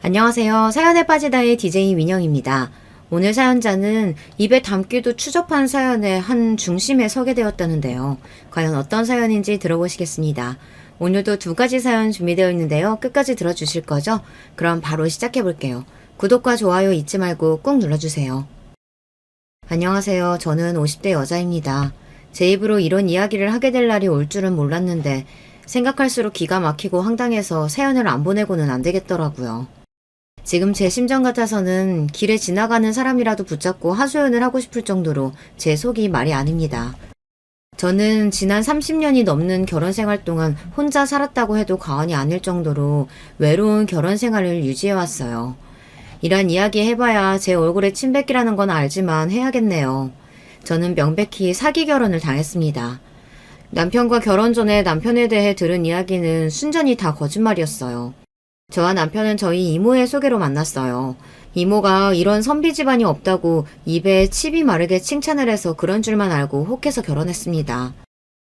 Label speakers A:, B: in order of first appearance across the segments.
A: 안녕하세요. 사연에 빠지다의 DJ 민영입니다. 오늘 사연자는 입에 담기도 추접한 사연의 한 중심에 서게 되었다는데요. 과연 어떤 사연인지 들어보시겠습니다. 오늘도 두 가지 사연 준비되어 있는데요. 끝까지 들어주실 거죠? 그럼 바로 시작해 볼게요. 구독과 좋아요 잊지 말고 꾹 눌러주세요. 안녕하세요. 저는 50대 여자입니다. 제 입으로 이런 이야기를 하게 될 날이 올 줄은 몰랐는데 생각할수록 기가 막히고 황당해서 사연을 안 보내고는 안 되겠더라고요. 지금 제 심정 같아서는 길에 지나가는 사람이라도 붙잡고 하소연을 하고 싶을 정도로 제 속이 말이 아닙니다. 저는 지난 30년이 넘는 결혼 생활 동안 혼자 살았다고 해도 과언이 아닐 정도로 외로운 결혼 생활을 유지해왔어요. 이런 이야기 해봐야 제 얼굴에 침 뱉기라는 건 알지만 해야겠네요. 저는 명백히 사기 결혼을 당했습니다. 남편과 결혼 전에 남편에 대해 들은 이야기는 순전히 다 거짓말이었어요. 저와 남편은 저희 이모의 소개로 만났어요. 이모가 이런 선비 집안이 없다고 입에 칩이 마르게 칭찬을 해서 그런 줄만 알고 혹해서 결혼했습니다.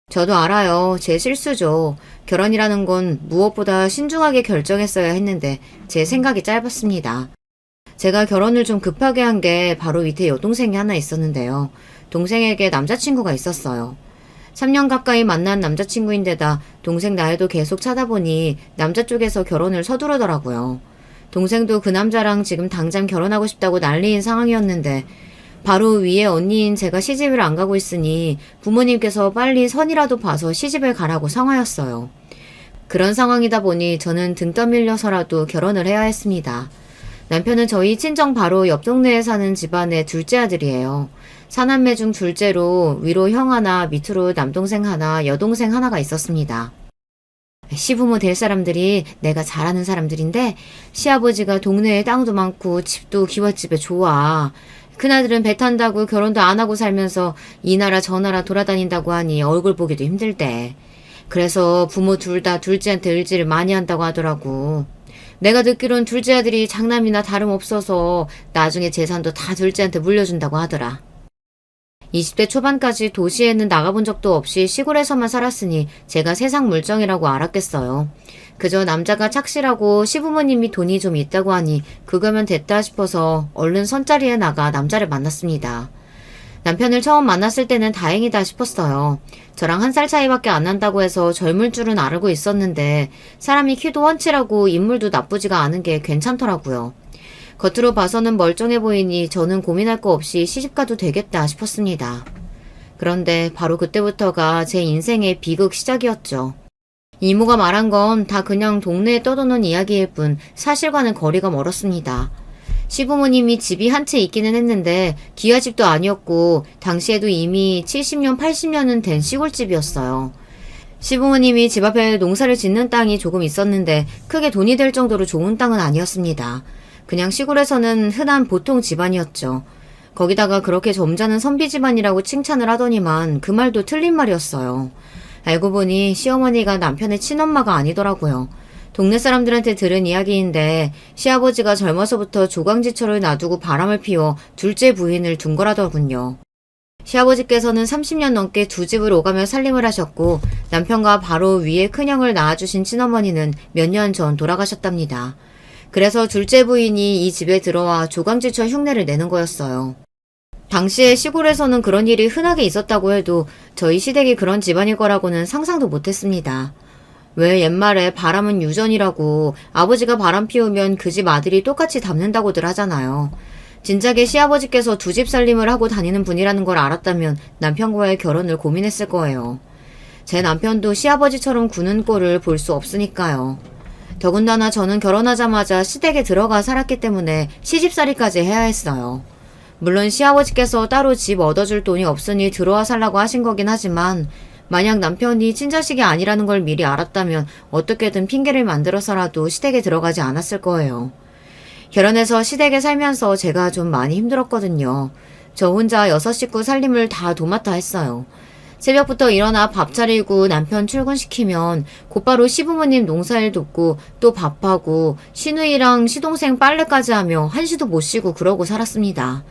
A: 저도 알아요. 제 실수죠. 결혼이라는 건 무엇보다 신중하게 결정했어야 했는데 제 생각이 짧았습니다. 제가 결혼을 좀 급하게 한 게 바로 밑에 여동생이 하나 있었는데요. 동생에게 남자친구가 있었어요. 3년 가까이 만난 남자친구인데다 동생 나이도 계속 찾아보니 남자 쪽에서 결혼을 서두르더라고요. 동생도 그 남자랑 지금 당장 결혼하고 싶다고 난리인 상황이었는데 바로 위에 언니인 제가 시집을 안 가고 있으니 부모님께서 빨리 선이라도 봐서 시집을 가라고 상하였어요. 그런 상황이다 보니 저는 등 떠밀려서라도 결혼을 해야 했습니다. 남편은 저희 친정 바로 옆 동네에 사는 집안의 둘째 아들이에요. 사남매 중 둘째로 위로 형 하나, 밑으로 남동생 하나, 여동생 하나가 있었습니다. 시부모 될 사람들이 내가 잘하는 사람들인데 시아버지가 동네에 땅도 많고 집도 기와집에 좋아. 그나들은 배 탄다고 결혼도 안 하고 살면서 이 나라 저 나라 돌아다닌다고 하니 얼굴 보기도 힘들대. 그래서 부모 둘 다 둘째한테 의지를 많이 한다고 하더라고. 내가 듣기론 둘째 아들이 장남이나 다름없어서 나중에 재산도 다 둘째한테 물려준다고 하더라. 20대 초반까지 도시에는 나가본 적도 없이 시골에서만 살았으니 제가 세상 물정이라고 알았겠어요. 그저 남자가 착실하고 시부모님이 돈이 좀 있다고 하니 그거면 됐다 싶어서 얼른 선자리에 나가 남자를 만났습니다. 남편을 처음 만났을 때는 다행이다 싶었어요. 저랑 1살 차이밖에 안 난다고 해서 젊을 줄은 알고 있었는데 사람이 키도 훤칠하고 인물도 나쁘지가 않은 게 괜찮더라고요. 겉으로 봐서는 멀쩡해 보이니 저는 고민할 거 없이 시집가도 되겠다 싶었습니다. 그런데 바로 그때부터가 제 인생의 비극 시작이었죠. 이모가 말한 건 다 그냥 동네에 떠도는 이야기일 뿐 사실과는 거리가 멀었습니다. 시부모님이 집이 한 채 있기는 했는데 기와집도 아니었고 당시에도 이미 70년, 80년은 된 시골집이었어요. 시부모님이 집 앞에 농사를 짓는 땅이 조금 있었는데 크게 돈이 될 정도로 좋은 땅은 아니었습니다. 그냥 시골에서는 흔한 보통 집안이었죠. 거기다가 그렇게 점잖은 선비 집안이라고 칭찬을 하더니만 그 말도 틀린 말이었어요. 알고 보니 시어머니가 남편의 친엄마가 아니더라고요. 동네 사람들한테 들은 이야기인데 시아버지가 젊어서부터 조강지처를 놔두고 바람을 피워 둘째 부인을 둔 거라더군요. 시아버지께서는 30년 넘게 두 집을 오가며 살림을 하셨고 남편과 바로 위에 큰형을 낳아주신 친어머니는 몇 년 전 돌아가셨답니다. 그래서 둘째 부인이 이 집에 들어와 조강지처 흉내를 내는 거였어요. 당시에 시골에서는 그런 일이 흔하게 있었다고 해도 저희 시댁이 그런 집안일 거라고는 상상도 못했습니다. 왜 옛말에 바람은 유전이라고 아버지가 바람 피우면 그 집 아들이 똑같이 닮는다고들 하잖아요. 진작에 시아버지께서 두 집 살림을 하고 다니는 분이라는 걸 알았다면 남편과의 결혼을 고민했을 거예요. 제 남편도 시아버지처럼 구는 꼴을 볼 수 없으니까요. 더군다나 저는 결혼하자마자 시댁에 들어가 살았기 때문에 시집살이까지 해야 했어요. 물론 시아버지께서 따로 집 얻어줄 돈이 없으니 들어와 살라고 하신 거긴 하지만 만약 남편이 친자식이 아니라는 걸 미리 알았다면 어떻게든 핑계를 만들어서라도 시댁에 들어가지 않았을 거예요. 결혼해서 시댁에 살면서 제가 좀 많이 힘들었거든요. 저 혼자 6식구 살림을 다 도맡아 했어요. 새벽부터 일어나 밥 차리고 남편 출근시키면 곧바로 시부모님 농사일 돕고 또 밥하고 시누이랑 시동생 빨래까지 하며 한시도 못 쉬고 그러고 살았습니다.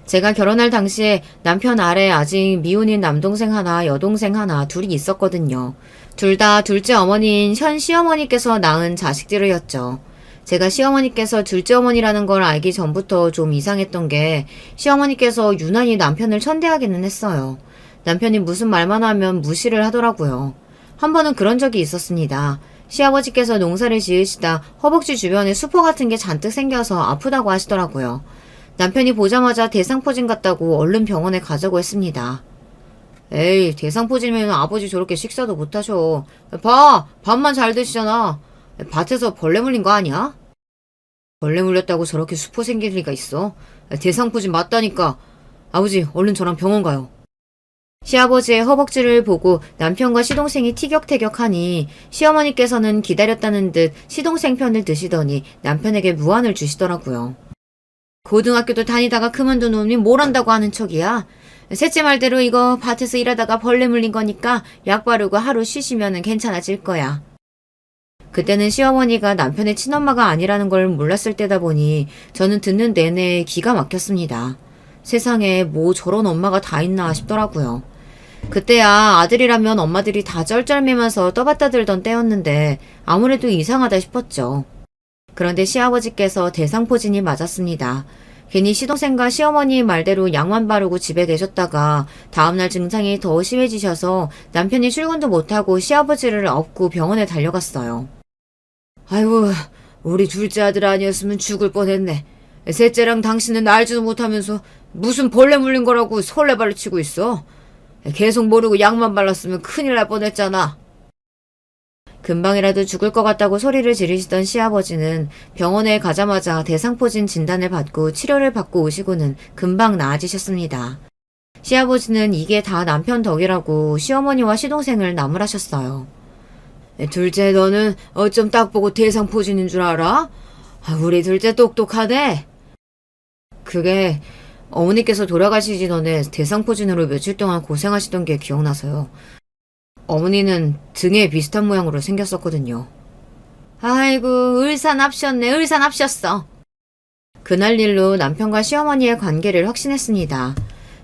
A: 제가 결혼할 당시에 남편 아래 아직 미혼인 남동생 하나, 여동생 하나, 둘이 있었거든요. 둘 다 둘째 어머니인 현 시어머니께서 낳은 자식들이었죠. 제가 시어머니께서 둘째 어머니라는 걸 알기 전부터 좀 이상했던 게 시어머니께서 유난히 남편을 천대하기는 했어요. 남편이 무슨 말만 하면 무시를 하더라고요. 한 번은 그런 적이 있었습니다. 시아버지께서 농사를 지으시다 허벅지 주변에 수포 같은 게 잔뜩 생겨서 아프다고 하시더라고요. 남편이 보자마자 대상포진 같다고 얼른 병원에 가자고 했습니다. 에이, 대상포진이면 아버지 저렇게 식사도 못하셔. 봐, 밥만 잘 드시잖아. 밭에서 벌레 물린 거 아니야? 벌레 물렸다고 저렇게 수포 생길 리가 있어? 대상포진 맞다니까. 아버지, 얼른 저랑 병원 가요. 시아버지의 허벅지를 보고 남편과 시동생이 티격태격하니 시어머니께서는 기다렸다는 듯 시동생 편을 드시더니 남편에게 무안을 주시더라고요. 고등학교도 다니다가 그만둔 놈이 뭘 한다고 하는 척이야. 셋째 말대로 이거 밭에서 일하다가 벌레 물린 거니까 약 바르고 하루 쉬시면 괜찮아질 거야. 그때는 시어머니가 남편의 친엄마가 아니라는 걸 몰랐을 때다 보니 저는 듣는 내내 기가 막혔습니다. 세상에 뭐 저런 엄마가 다 있나 싶더라고요. 그때야 아들이라면 엄마들이 다 쩔쩔매면서 떠받다 들던 때였는데 아무래도 이상하다 싶었죠. 그런데 시아버지께서 대상포진이 맞았습니다. 괜히 시동생과 시어머니 말대로 약만 바르고 집에 계셨다가 다음날 증상이 더 심해지셔서 남편이 출근도 못하고 시아버지를 업고 병원에 달려갔어요. 아이고, 우리 둘째 아들 아니었으면 죽을 뻔했네. 셋째랑 당신은 알지도 못하면서 무슨 벌레 물린 거라고 설레발을 치고 있어. 계속 모르고 약만 발랐으면 큰일 날 뻔했잖아. 금방이라도 죽을 것 같다고 소리를 지르시던 시아버지는 병원에 가자마자 대상포진 진단을 받고 치료를 받고 오시고는 금방 나아지셨습니다. 시아버지는 이게 다 남편 덕이라고 시어머니와 시동생을 나무라셨어요. 둘째 너는 어쩜 딱 보고 대상포진인 줄 알아? 우리 둘째 똑똑하네. 그게 어머니께서 돌아가시기 전에 대상포진으로 며칠 동안 고생하시던 게 기억나서요. 어머니는 등에 비슷한 모양으로 생겼었거든요. 아이고, 을사납셨네, 을사납셨어. 그날 일로 남편과 시어머니의 관계를 확신했습니다.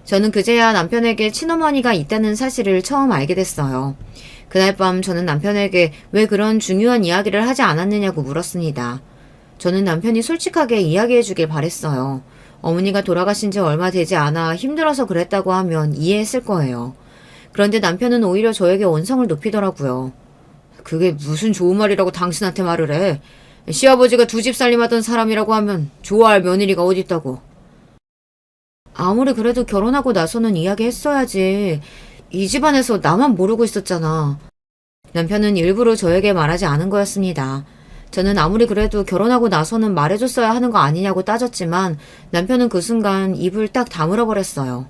A: 저는 그제야 남편에게 친어머니가 있다는 사실을 처음 알게 됐어요. 그날 밤 저는 남편에게 왜 그런 중요한 이야기를 하지 않았느냐고 물었습니다. 저는 남편이 솔직하게 이야기해 주길 바랬어요. 어머니가 돌아가신 지 얼마 되지 않아 힘들어서 그랬다고 하면 이해했을 거예요. 그런데 남편은 오히려 저에게 언성을 높이더라고요. 그게 무슨 좋은 말이라고 당신한테 말을 해. 시아버지가 두 집 살림하던 사람이라고 하면 좋아할 며느리가 어딨다고. 아무리 그래도 결혼하고 나서는 이야기했어야지. 이 집안에서 나만 모르고 있었잖아. 남편은 일부러 저에게 말하지 않은 거였습니다. 저는 아무리 그래도 결혼하고 나서는 말해줬어야 하는 거 아니냐고 따졌지만 남편은 그 순간 입을 딱 다물어 버렸어요.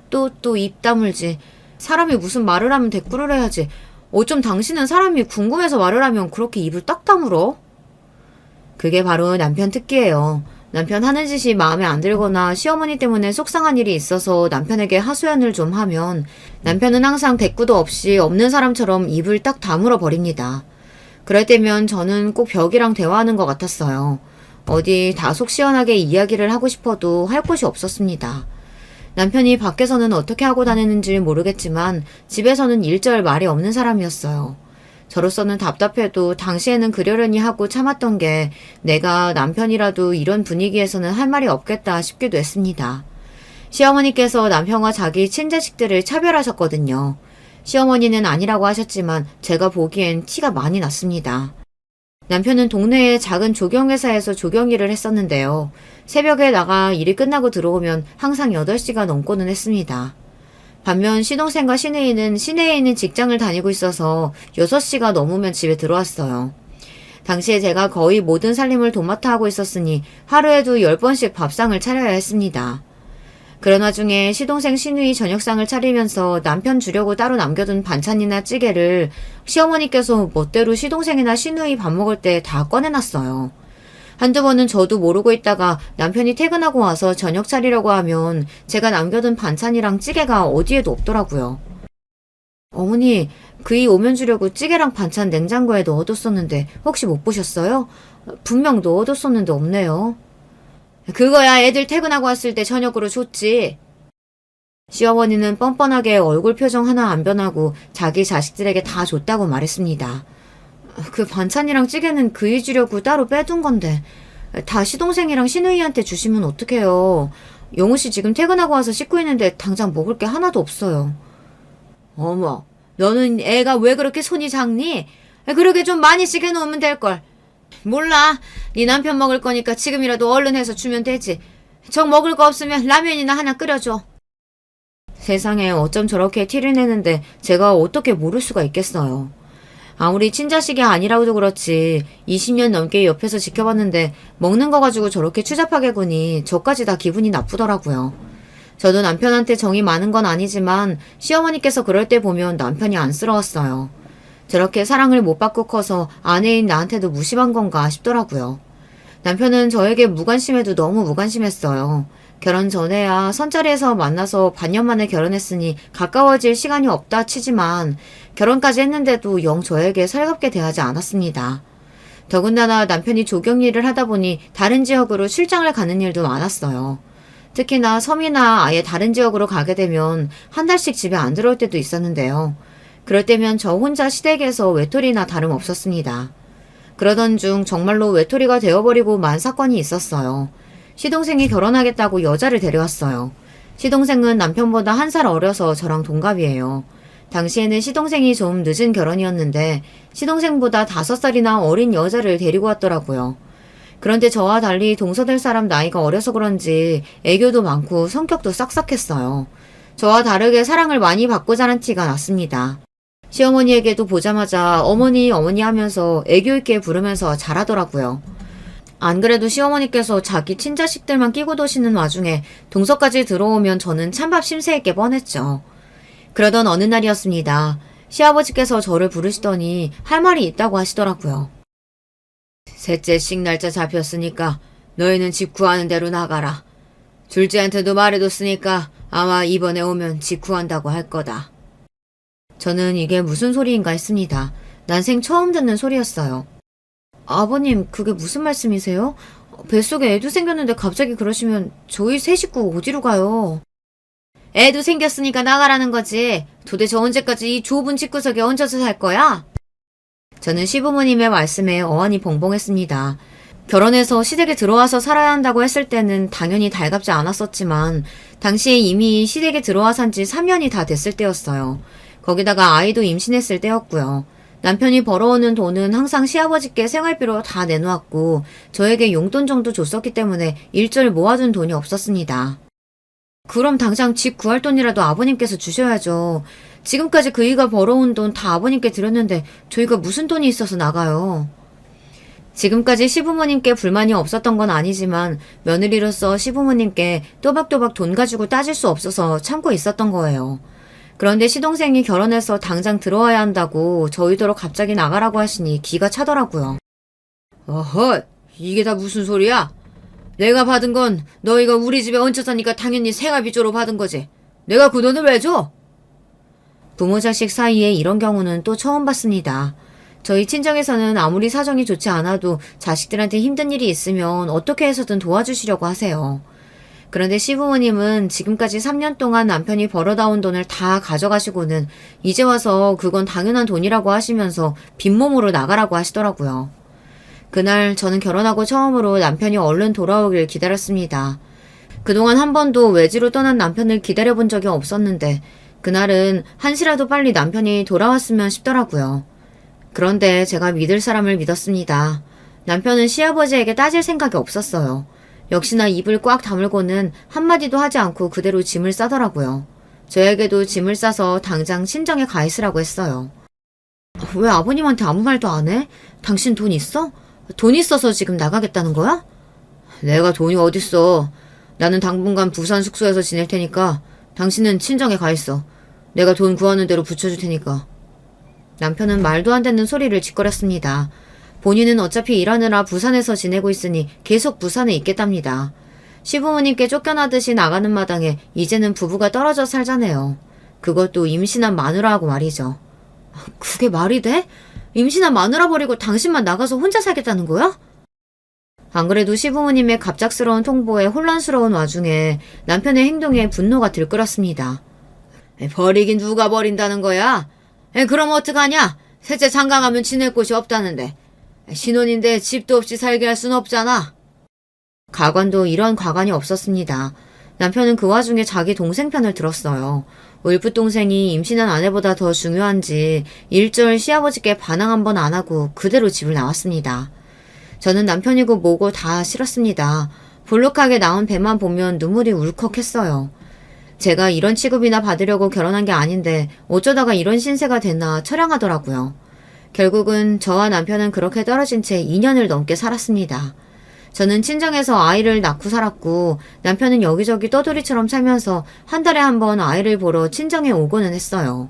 A: 또 입 다물지. 사람이 무슨 말을 하면 대꾸를 해야지. 어쩜 당신은 사람이 궁금해서 말을 하면 그렇게 입을 딱 다물어? 그게 바로 남편 특기예요. 남편 하는 짓이 마음에 안 들거나 시어머니 때문에 속상한 일이 있어서 남편에게 하소연을 좀 하면 남편은 항상 대꾸도 없이 없는 사람처럼 입을 딱 다물어 버립니다. 그럴 때면 저는 꼭 벽이랑 대화하는 것 같았어요. 어디 다 속 시원하게 이야기를 하고 싶어도 할 곳이 없었습니다. 남편이 밖에서는 어떻게 하고 다니는지 모르겠지만 집에서는 일절 말이 없는 사람이었어요. 저로서는 답답해도 당시에는 그러려니 하고 참았던 게 내가 남편이라도 이런 분위기에서는 할 말이 없겠다 싶기도 했습니다. 시어머니께서 남편과 자기 친자식들을 차별하셨거든요. 시어머니는 아니라고 하셨지만 제가 보기엔 티가 많이 났습니다. 남편은 동네의 작은 조경회사에서 조경일을 했었는데요. 새벽에 나가 일이 끝나고 들어오면 항상 8시가 넘고는 했습니다. 반면 시동생과 시내인은 시내에 있는 직장을 다니고 있어서 6시가 넘으면 집에 들어왔어요. 당시에 제가 거의 모든 살림을 도맡아 하고 있었으니 하루에도 10번씩 밥상을 차려야 했습니다. 그런 와중에 시동생 시누이 저녁상을 차리면서 남편 주려고 따로 남겨둔 반찬이나 찌개를 시어머니께서 멋대로 시동생이나 시누이 밥 먹을 때 다 꺼내놨어요. 한두 번은 저도 모르고 있다가 남편이 퇴근하고 와서 저녁 차리려고 하면 제가 남겨둔 반찬이랑 찌개가 어디에도 없더라고요. 어머니, 그이 오면 주려고 찌개랑 반찬 냉장고에 넣어뒀었는데 혹시 못 보셨어요? 분명 넣어뒀었는데 없네요. 그거야 애들 퇴근하고 왔을 때 저녁으로 줬지. 시어머니는 뻔뻔하게 얼굴 표정 하나 안 변하고 자기 자식들에게 다 줬다고 말했습니다. 그 반찬이랑 찌개는 그이 주려고 따로 빼둔 건데 다 시동생이랑 시누이한테 주시면 어떡해요. 영우 씨 지금 퇴근하고 와서 씻고 있는데 당장 먹을 게 하나도 없어요. 어머, 너는 애가 왜 그렇게 손이 작니? 그러게 좀 많이 찌개 놓으면 될걸. 몰라. 네 남편 먹을 거니까 지금이라도 얼른 해서 주면 되지. 정 먹을 거 없으면 라면이나 하나 끓여줘. 세상에 어쩜 저렇게 티를 내는데 제가 어떻게 모를 수가 있겠어요. 아무리 친자식이 아니라고도 그렇지 20년 넘게 옆에서 지켜봤는데 먹는 거 가지고 저렇게 추잡하게 구니 저까지 다 기분이 나쁘더라고요. 저도 남편한테 정이 많은 건 아니지만 시어머니께서 그럴 때 보면 남편이 안쓰러웠어요. 저렇게 사랑을 못 받고 커서 아내인 나한테도 무심한 건가 싶더라고요. 남편은 저에게 무관심해도 너무 무관심했어요. 결혼 전에야 선자리에서 만나서 반년 만에 결혼했으니 가까워질 시간이 없다 치지만 결혼까지 했는데도 영 저에게 살갑게 대하지 않았습니다. 더군다나 남편이 조경 일을 하다 보니 다른 지역으로 출장을 가는 일도 많았어요. 특히나 섬이나 아예 다른 지역으로 가게 되면 한 달씩 집에 안 들어올 때도 있었는데요. 그럴 때면 저 혼자 시댁에서 외톨이나 다름없었습니다. 그러던 중 정말로 외톨이가 되어버리고 만 사건이 있었어요. 시동생이 결혼하겠다고 여자를 데려왔어요. 시동생은 남편보다 1살 어려서 저랑 동갑이에요. 당시에는 시동생이 좀 늦은 결혼이었는데 시동생보다 5살이나 어린 여자를 데리고 왔더라고요. 그런데 저와 달리 동서될 사람 나이가 어려서 그런지 애교도 많고 성격도 싹싹했어요. 저와 다르게 사랑을 많이 받고 자란 티가 났습니다. 시어머니에게도 보자마자 어머니 어머니 하면서 애교 있게 부르면서 잘하더라고요. 안 그래도 시어머니께서 자기 친자식들만 끼고 도시는 와중에 동서까지 들어오면 저는 찬밥 심세했게 뻔했죠. 그러던 어느 날이었습니다. 시아버지께서 저를 부르시더니 할 말이 있다고 하시더라고요. 셋째씩 날짜 잡혔으니까 너희는 집 구하는 대로 나가라. 둘째한테도 말해뒀으니까 아마 이번에 오면 집 구한다고 할 거다. 저는 이게 무슨 소리인가 했습니다. 난생 처음 듣는 소리였어요. 아버님, 그게 무슨 말씀이세요? 뱃속에 애도 생겼는데 갑자기 그러시면 저희 세 식구 어디로 가요? 애도 생겼으니까 나가라는 거지. 도대체 언제까지 이 좁은 집구석에 얹혀서 살 거야? 저는 시부모님의 말씀에 어안이 벙벙했습니다. 결혼해서 시댁에 들어와서 살아야 한다고 했을 때는 당연히 달갑지 않았었지만 당시에 이미 시댁에 들어와 산 지 3년이 다 됐을 때였어요. 거기다가 아이도 임신했을 때였고요. 남편이 벌어오는 돈은 항상 시아버지께 생활비로 다 내놓았고 저에게 용돈 정도 줬었기 때문에 일절 모아둔 돈이 없었습니다. 그럼 당장 집 구할 돈이라도 아버님께서 주셔야죠. 지금까지 그이가 벌어온 돈 다 아버님께 드렸는데 저희가 무슨 돈이 있어서 나가요. 지금까지 시부모님께 불만이 없었던 건 아니지만 며느리로서 시부모님께 또박또박 돈 가지고 따질 수 없어서 참고 있었던 거예요. 그런데 시동생이 결혼해서 당장 들어와야 한다고 저희더러 갑자기 나가라고 하시니 기가 차더라고요. 어허, 이게 다 무슨 소리야? 내가 받은 건 너희가 우리 집에 얹혀 사니까 당연히 생활비조로 받은 거지. 내가 그 돈을 왜 줘? 부모 자식 사이에 이런 경우는 또 처음 봤습니다. 저희 친정에서는 아무리 사정이 좋지 않아도 자식들한테 힘든 일이 있으면 어떻게 해서든 도와주시려고 하세요. 그런데 시부모님은 지금까지 3년 동안 남편이 벌어다온 돈을 다 가져가시고는 이제 와서 그건 당연한 돈이라고 하시면서 빈몸으로 나가라고 하시더라고요. 그날 저는 결혼하고 처음으로 남편이 얼른 돌아오길 기다렸습니다. 그동안 한 번도 외지로 떠난 남편을 기다려본 적이 없었는데 그날은 한시라도 빨리 남편이 돌아왔으면 싶더라고요. 그런데 제가 믿을 사람을 믿었습니다. 남편은 시아버지에게 따질 생각이 없었어요. 역시나 입을 꽉 다물고는 한마디도 하지 않고 그대로 짐을 싸더라고요. 저에게도 짐을 싸서 당장 친정에 가 있으라고 했어요. 왜 아버님한테 아무 말도 안 해? 당신 돈 있어? 돈 있어서 지금 나가겠다는 거야? 내가 돈이 어딨어. 나는 당분간 부산 숙소에서 지낼 테니까 당신은 친정에 가 있어. 내가 돈 구하는 대로 붙여줄 테니까. 남편은 말도 안 되는 소리를 짓거렸습니다. 본인은 어차피 일하느라 부산에서 지내고 있으니 계속 부산에 있겠답니다. 시부모님께 쫓겨나듯이 나가는 마당에 이제는 부부가 떨어져 살자네요. 그것도 임신한 마누라하고 말이죠. 그게 말이 돼? 임신한 마누라 버리고 당신만 나가서 혼자 살겠다는 거야? 안 그래도 시부모님의 갑작스러운 통보에 혼란스러운 와중에 남편의 행동에 분노가 들끓었습니다. 버리긴 누가 버린다는 거야? 그럼 어떡하냐? 셋째 장가가면 지낼 곳이 없다는데 신혼인데 집도 없이 살게 할 순 없잖아. 가관도 이런 가관이 없었습니다. 남편은 그 와중에 자기 동생 편을 들었어요. 울프 동생이 임신한 아내보다 더 중요한지 일절 시아버지께 반항 한 번 안 하고 그대로 집을 나왔습니다. 저는 남편이고 뭐고 다 싫었습니다. 볼록하게 나온 배만 보면 눈물이 울컥했어요. 제가 이런 취급이나 받으려고 결혼한 게 아닌데 어쩌다가 이런 신세가 됐나 처량하더라고요. 결국은 저와 남편은 그렇게 떨어진 채 2년을 넘게 살았습니다. 저는 친정에서 아이를 낳고 살았고 남편은 여기저기 떠돌이처럼 살면서 한 달에 한 번 아이를 보러 친정에 오고는 했어요.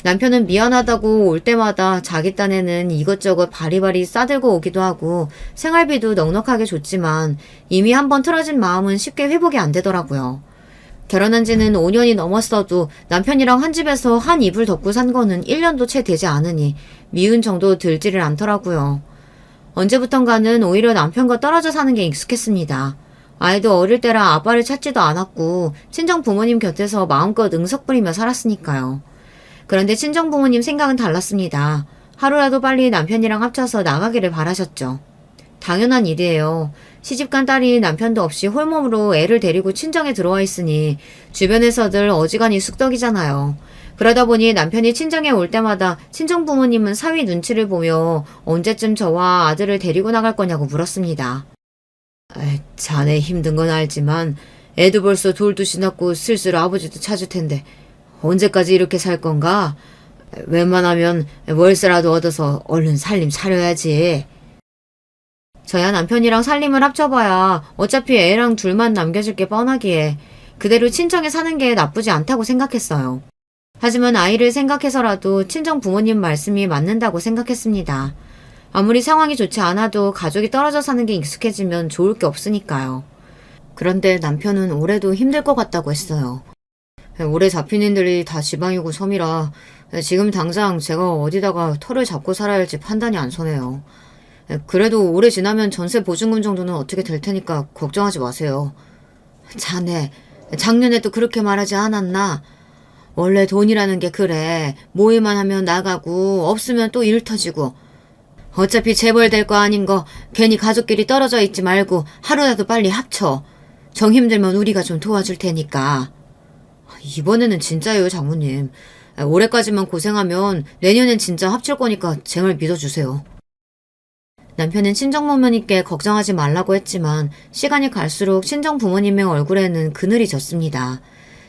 A: 남편은 미안하다고 올 때마다 자기 딴에는 이것저것 바리바리 싸들고 오기도 하고 생활비도 넉넉하게 줬지만 이미 한 번 틀어진 마음은 쉽게 회복이 안 되더라고요. 결혼한 지는 5년이 넘었어도 남편이랑 한 집에서 한 이불 덮고 산 거는 1년도 채 되지 않으니 미운 정도 들지를 않더라고요. 언제부턴가는 오히려 남편과 떨어져 사는 게 익숙했습니다. 아이도 어릴 때라 아빠를 찾지도 않았고 친정 부모님 곁에서 마음껏 응석 부리며 살았으니까요. 그런데 친정 부모님 생각은 달랐습니다. 하루라도 빨리 남편이랑 합쳐서 나가기를 바라셨죠. 당연한 일이에요. 시집간 딸이 남편도 없이 홀몸으로 애를 데리고 친정에 들어와 있으니 주변에서들 어지간히 쑥덕이잖아요. 그러다 보니 남편이 친정에 올 때마다 친정 부모님은 사위 눈치를 보며 언제쯤 저와 아들을 데리고 나갈 거냐고 물었습니다. 자네 힘든 건 알지만 애도 벌써 돌도 지났고 슬슬 아버지도 찾을 텐데 언제까지 이렇게 살 건가? 웬만하면 월세라도 얻어서 얼른 살림 차려야지. 저야 남편이랑 살림을 합쳐봐야 어차피 애랑 둘만 남겨질 게 뻔하기에 그대로 친정에 사는 게 나쁘지 않다고 생각했어요. 하지만 아이를 생각해서라도 친정 부모님 말씀이 맞는다고 생각했습니다. 아무리 상황이 좋지 않아도 가족이 떨어져 사는 게 익숙해지면 좋을 게 없으니까요. 그런데 남편은 올해도 힘들 것 같다고 했어요. 올해 잡힌 인들이 다 지방이고 섬이라 지금 당장 제가 어디다가 터를 잡고 살아야 할지 판단이 안 서네요. 그래도 올해 지나면 전세 보증금 정도는 어떻게 될 테니까 걱정하지 마세요. 자네, 작년에도 그렇게 말하지 않았나? 원래 돈이라는 게 그래. 모이만 하면 나가고 없으면 또 일 터지고. 어차피 재벌될 거 아닌 거 괜히 가족끼리 떨어져 있지 말고 하루라도 빨리 합쳐. 정 힘들면 우리가 좀 도와줄 테니까. 이번에는 진짜예요, 장모님. 올해까지만 고생하면 내년엔 진짜 합칠 거니까 제발 믿어주세요. 남편은 친정 부모님께 걱정하지 말라고 했지만 시간이 갈수록 친정 부모님의 얼굴에는 그늘이 졌습니다.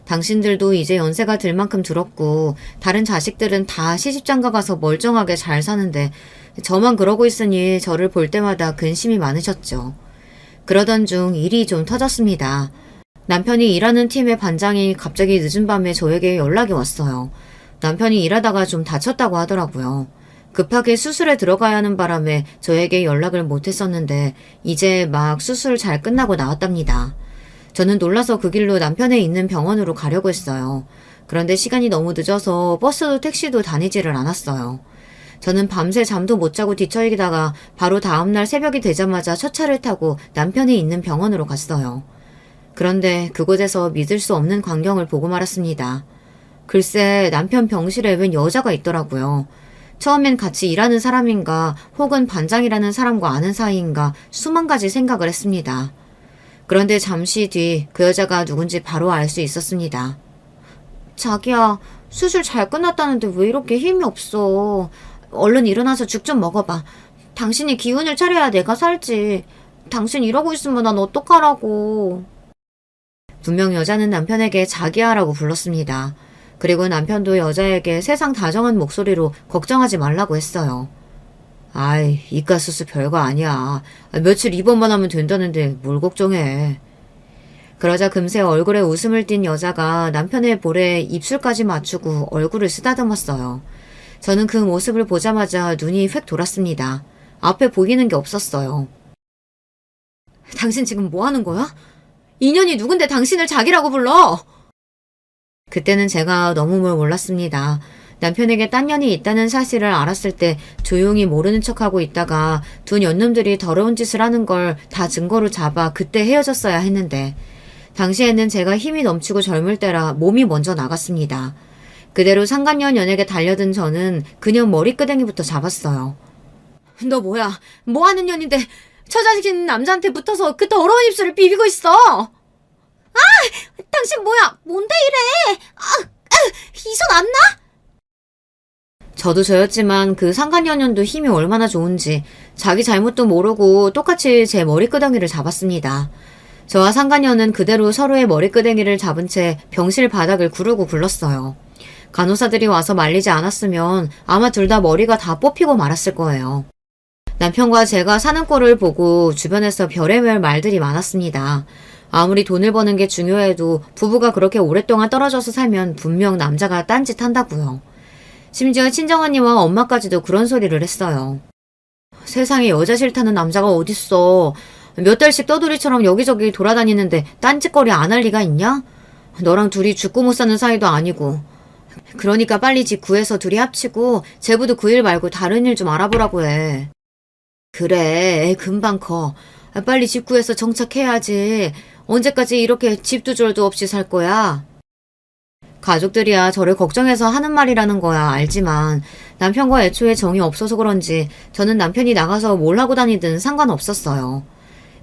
A: 당신들도 이제 연세가 들 만큼 들었고 다른 자식들은 다 시집장가 가서 멀쩡하게 잘 사는데 저만 그러고 있으니 저를 볼 때마다 근심이 많으셨죠. 그러던 중 일이 좀 터졌습니다. 남편이 일하는 팀의 반장이 갑자기 늦은 밤에 저에게 연락이 왔어요. 남편이 일하다가 좀 다쳤다고 하더라고요. 급하게 수술에 들어가야 하는 바람에 저에게 연락을 못했었는데 이제 막 수술 잘 끝나고 나왔답니다. 저는 놀라서 그 길로 남편의 있는 병원으로 가려고 했어요. 그런데 시간이 너무 늦어서 버스도 택시도 다니지를 않았어요. 저는 밤새 잠도 못 자고 뒤척이다가 바로 다음날 새벽이 되자마자 첫 차를 타고 남편이 있는 병원으로 갔어요. 그런데 그곳에서 믿을 수 없는 광경을 보고 말았습니다. 글쎄 남편 병실에 웬 여자가 있더라고요. 처음엔 같이 일하는 사람인가 혹은 반장이라는 사람과 아는 사이인가 수만 가지 생각을 했습니다. 그런데 잠시 뒤 그 여자가 누군지 바로 알 수 있었습니다. 자기야, 수술 잘 끝났다는데 왜 이렇게 힘이 없어. 얼른 일어나서 죽 좀 먹어봐. 당신이 기운을 차려야 내가 살지. 당신 이러고 있으면 난 어떡하라고. 분명 여자는 남편에게 자기야라고 불렀습니다. 그리고 남편도 여자에게 세상 다정한 목소리로 걱정하지 말라고 했어요. 아이, 이가 수술 별거 아니야. 며칠 입원만 하면 된다는데 뭘 걱정해. 그러자 금세 얼굴에 웃음을 띤 여자가 남편의 볼에 입술까지 맞추고 얼굴을 쓰다듬었어요. 저는 그 모습을 보자마자 눈이 휙 돌았습니다. 앞에 보이는 게 없었어요. 당신 지금 뭐 하는 거야? 인연이 누군데 당신을 자기라고 불러? 그때는 제가 너무 뭘 몰랐습니다. 남편에게 딴 년이 있다는 사실을 알았을 때 조용히 모르는 척하고 있다가 두 년놈들이 더러운 짓을 하는 걸 다 증거로 잡아 그때 헤어졌어야 했는데 당시에는 제가 힘이 넘치고 젊을 때라 몸이 먼저 나갔습니다. 그대로 상간녀연에게 달려든 저는 그녀 머리끄댕이부터 잡았어요. 너 뭐야? 뭐 하는 년인데 저 자식인 남자한테 붙어서 그 더러운 입술을 비비고 있어. 당신 뭐야? 뭔데 이래? 이 손 안 나? 저도 저였지만 그 상간녀년도 힘이 얼마나 좋은지 자기 잘못도 모르고 똑같이 제 머리끄댕이를 잡았습니다. 저와 상간녀는 그대로 서로의 머리끄댕이를 잡은 채 병실 바닥을 구르고 굴렀어요. 간호사들이 와서 말리지 않았으면 아마 둘 다 머리가 다 뽑히고 말았을 거예요. 남편과 제가 사는 꼴을 보고 주변에서 별의별 말들이 많았습니다. 아무리 돈을 버는 게 중요해도 부부가 그렇게 오랫동안 떨어져서 살면 분명 남자가 딴짓 한다고요. 심지어 친정언니와 엄마까지도 그런 소리를 했어요. 세상에 여자 싫다는 남자가 어딨어. 몇 달씩 떠돌이처럼 여기저기 돌아다니는데 딴짓거리 안 할 리가 있냐? 너랑 둘이 죽고 못 사는 사이도 아니고. 그러니까 빨리 집 구해서 둘이 합치고 제부도 그 일 말고 다른 일 좀 알아보라고 해. 그래, 애 금방 커. 빨리 집 구해서 정착해야지. 언제까지 이렇게 집도 절도 없이 살 거야? 가족들이야 저를 걱정해서 하는 말이라는 거야 알지만 남편과 애초에 정이 없어서 그런지 저는 남편이 나가서 뭘 하고 다니든 상관없었어요.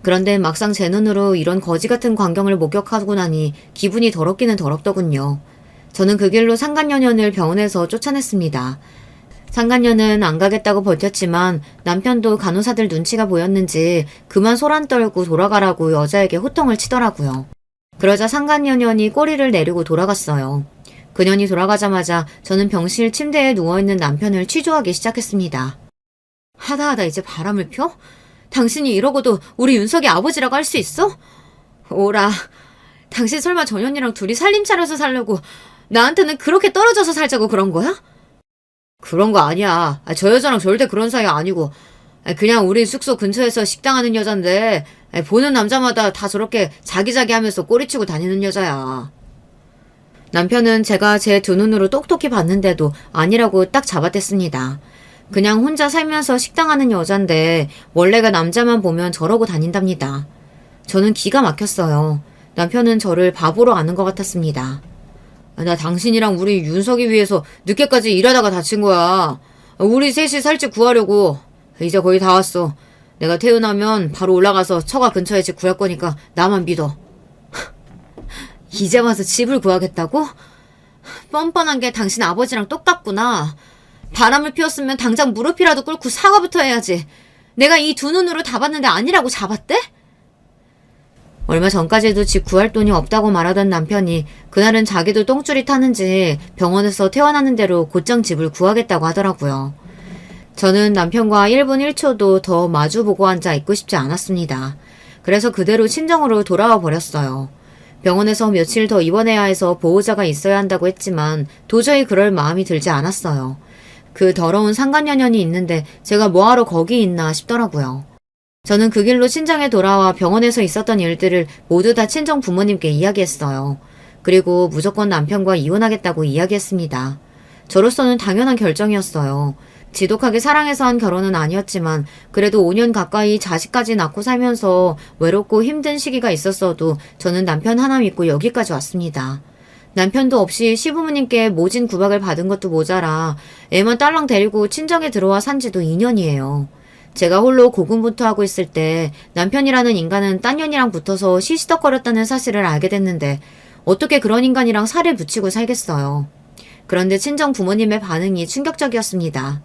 A: 그런데 막상 제 눈으로 이런 거지 같은 광경을 목격하고 나니 기분이 더럽기는 더럽더군요. 저는 그 길로 상간녀년을 병원에서 쫓아냈습니다. 상간녀는 안 가겠다고 버텼지만 남편도 간호사들 눈치가 보였는지 그만 소란 떨고 돌아가라고 여자에게 호통을 치더라고요. 그러자 상간녀년이 꼬리를 내리고 돌아갔어요. 그년이 돌아가자마자 저는 병실 침대에 누워있는 남편을 취조하기 시작했습니다. 하다하다 이제 바람을 펴? 당신이 이러고도 우리 윤석이 아버지라고 할 수 있어? 오라, 당신 설마 전현이랑 둘이 살림 차려서 살려고 나한테는 그렇게 떨어져서 살자고 그런 거야? 그런 거 아니야. 저 여자랑 절대 그런 사이 아니고 그냥 우리 숙소 근처에서 식당 하는 여잔데 보는 남자마다 다 저렇게 자기자기 하면서 꼬리치고 다니는 여자야. 남편은 제가 제 두 눈으로 똑똑히 봤는데도 아니라고 딱 잡아댔습니다. 그냥 혼자 살면서 식당 하는 여잔데 원래가 남자만 보면 저러고 다닌답니다. 저는 기가 막혔어요. 남편은 저를 바보로 아는 것 같았습니다. 나 당신이랑 우리 윤석이 위해서 늦게까지 일하다가 다친 거야. 우리 셋이 살 집 구하려고. 이제 거의 다 왔어. 내가 퇴근하면 바로 올라가서 처가 근처에 집 구할 거니까 나만 믿어. 이제 와서 집을 구하겠다고? 뻔뻔한 게 당신 아버지랑 똑같구나. 바람을 피웠으면 당장 무릎이라도 꿇고 사과부터 해야지. 내가 이 두 눈으로 다 봤는데 아니라고 잡았대? 얼마 전까지도 집 구할 돈이 없다고 말하던 남편이 그날은 자기도 똥줄이 타는지 병원에서 퇴원하는 대로 곧장 집을 구하겠다고 하더라고요. 저는 남편과 1분 1초도 더 마주보고 앉아 있고 싶지 않았습니다. 그래서 그대로 친정으로 돌아와 버렸어요. 병원에서 며칠 더 입원해야 해서 보호자가 있어야 한다고 했지만 도저히 그럴 마음이 들지 않았어요. 그 더러운 상간녀년이 있는데 제가 뭐하러 거기 있나 싶더라고요. 저는 그 길로 친정에 돌아와 병원에서 있었던 일들을 모두 다 친정 부모님께 이야기했어요. 그리고 무조건 남편과 이혼하겠다고 이야기했습니다. 저로서는 당연한 결정이었어요. 지독하게 사랑해서 한 결혼은 아니었지만 그래도 5년 가까이 자식까지 낳고 살면서 외롭고 힘든 시기가 있었어도 저는 남편 하나 믿고 여기까지 왔습니다. 남편도 없이 시부모님께 모진 구박을 받은 것도 모자라 애만 딸랑 데리고 친정에 들어와 산 지도 2년이에요. 제가 홀로 고군분투하고 있을 때 남편이라는 인간은 딴 년이랑 붙어서 시시덕거렸다는 사실을 알게 됐는데 어떻게 그런 인간이랑 살을 붙이고 살겠어요. 그런데 친정 부모님의 반응이 충격적이었습니다.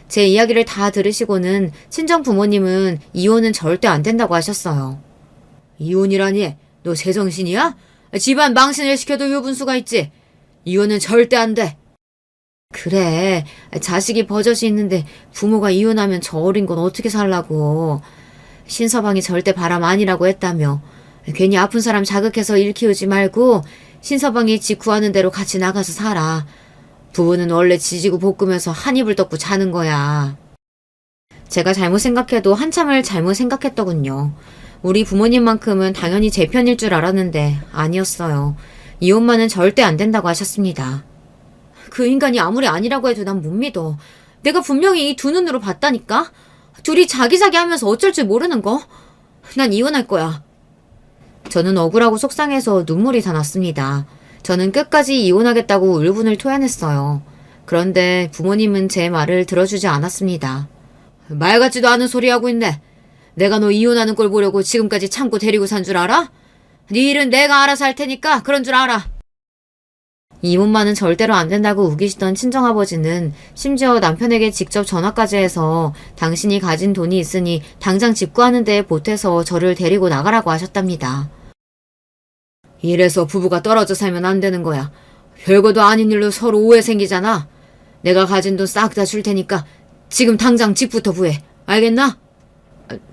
A: 제 이야기를 다 들으시고는 친정 부모님은 이혼은 절대 안 된다고 하셨어요. 이혼이라니? 너 제정신이야? 집안 망신을 시켜도 유분수가 있지. 이혼은 절대 안 돼. 그래, 자식이 버젓이 있는데 부모가 이혼하면 저 어린 건 어떻게 살라고. 신서방이 절대 바람 아니라고 했다며. 괜히 아픈 사람 자극해서 일 키우지 말고 신서방이 집 구하는 대로 같이 나가서 살아. 부부는 원래 지지고 볶으면서 한 입을 덮고 자는 거야. 제가 잘못 생각해도 한참을 잘못 생각했더군요. 우리 부모님만큼은 당연히 제 편일 줄 알았는데 아니었어요. 이혼만은 절대 안 된다고 하셨습니다. 그 인간이 아무리 아니라고 해도 난 못 믿어. 내가 분명히 이 두 눈으로 봤다니까? 둘이 자기자기 하면서 어쩔 줄 모르는 거? 난 이혼할 거야. 저는 억울하고 속상해서 눈물이 다 났습니다. 저는 끝까지 이혼하겠다고 울분을 토해냈어요. 그런데 부모님은 제 말을 들어주지 않았습니다. 말 같지도 않은 소리 하고 있네. 내가 너 이혼하는 꼴 보려고 지금까지 참고 데리고 산 줄 알아? 네 일은 내가 알아서 할 테니까 그런 줄 알아. 이혼만은 절대로 안 된다고 우기시던 친정아버지는 심지어 남편에게 직접 전화까지 해서 당신이 가진 돈이 있으니 당장 집 구하는 데에 보태서 저를 데리고 나가라고 하셨답니다. 이래서 부부가 떨어져 살면 안 되는 거야. 별거도 아닌 일로 서로 오해 생기잖아. 내가 가진 돈 싹 다 줄 테니까 지금 당장 집부터 구해. 알겠나?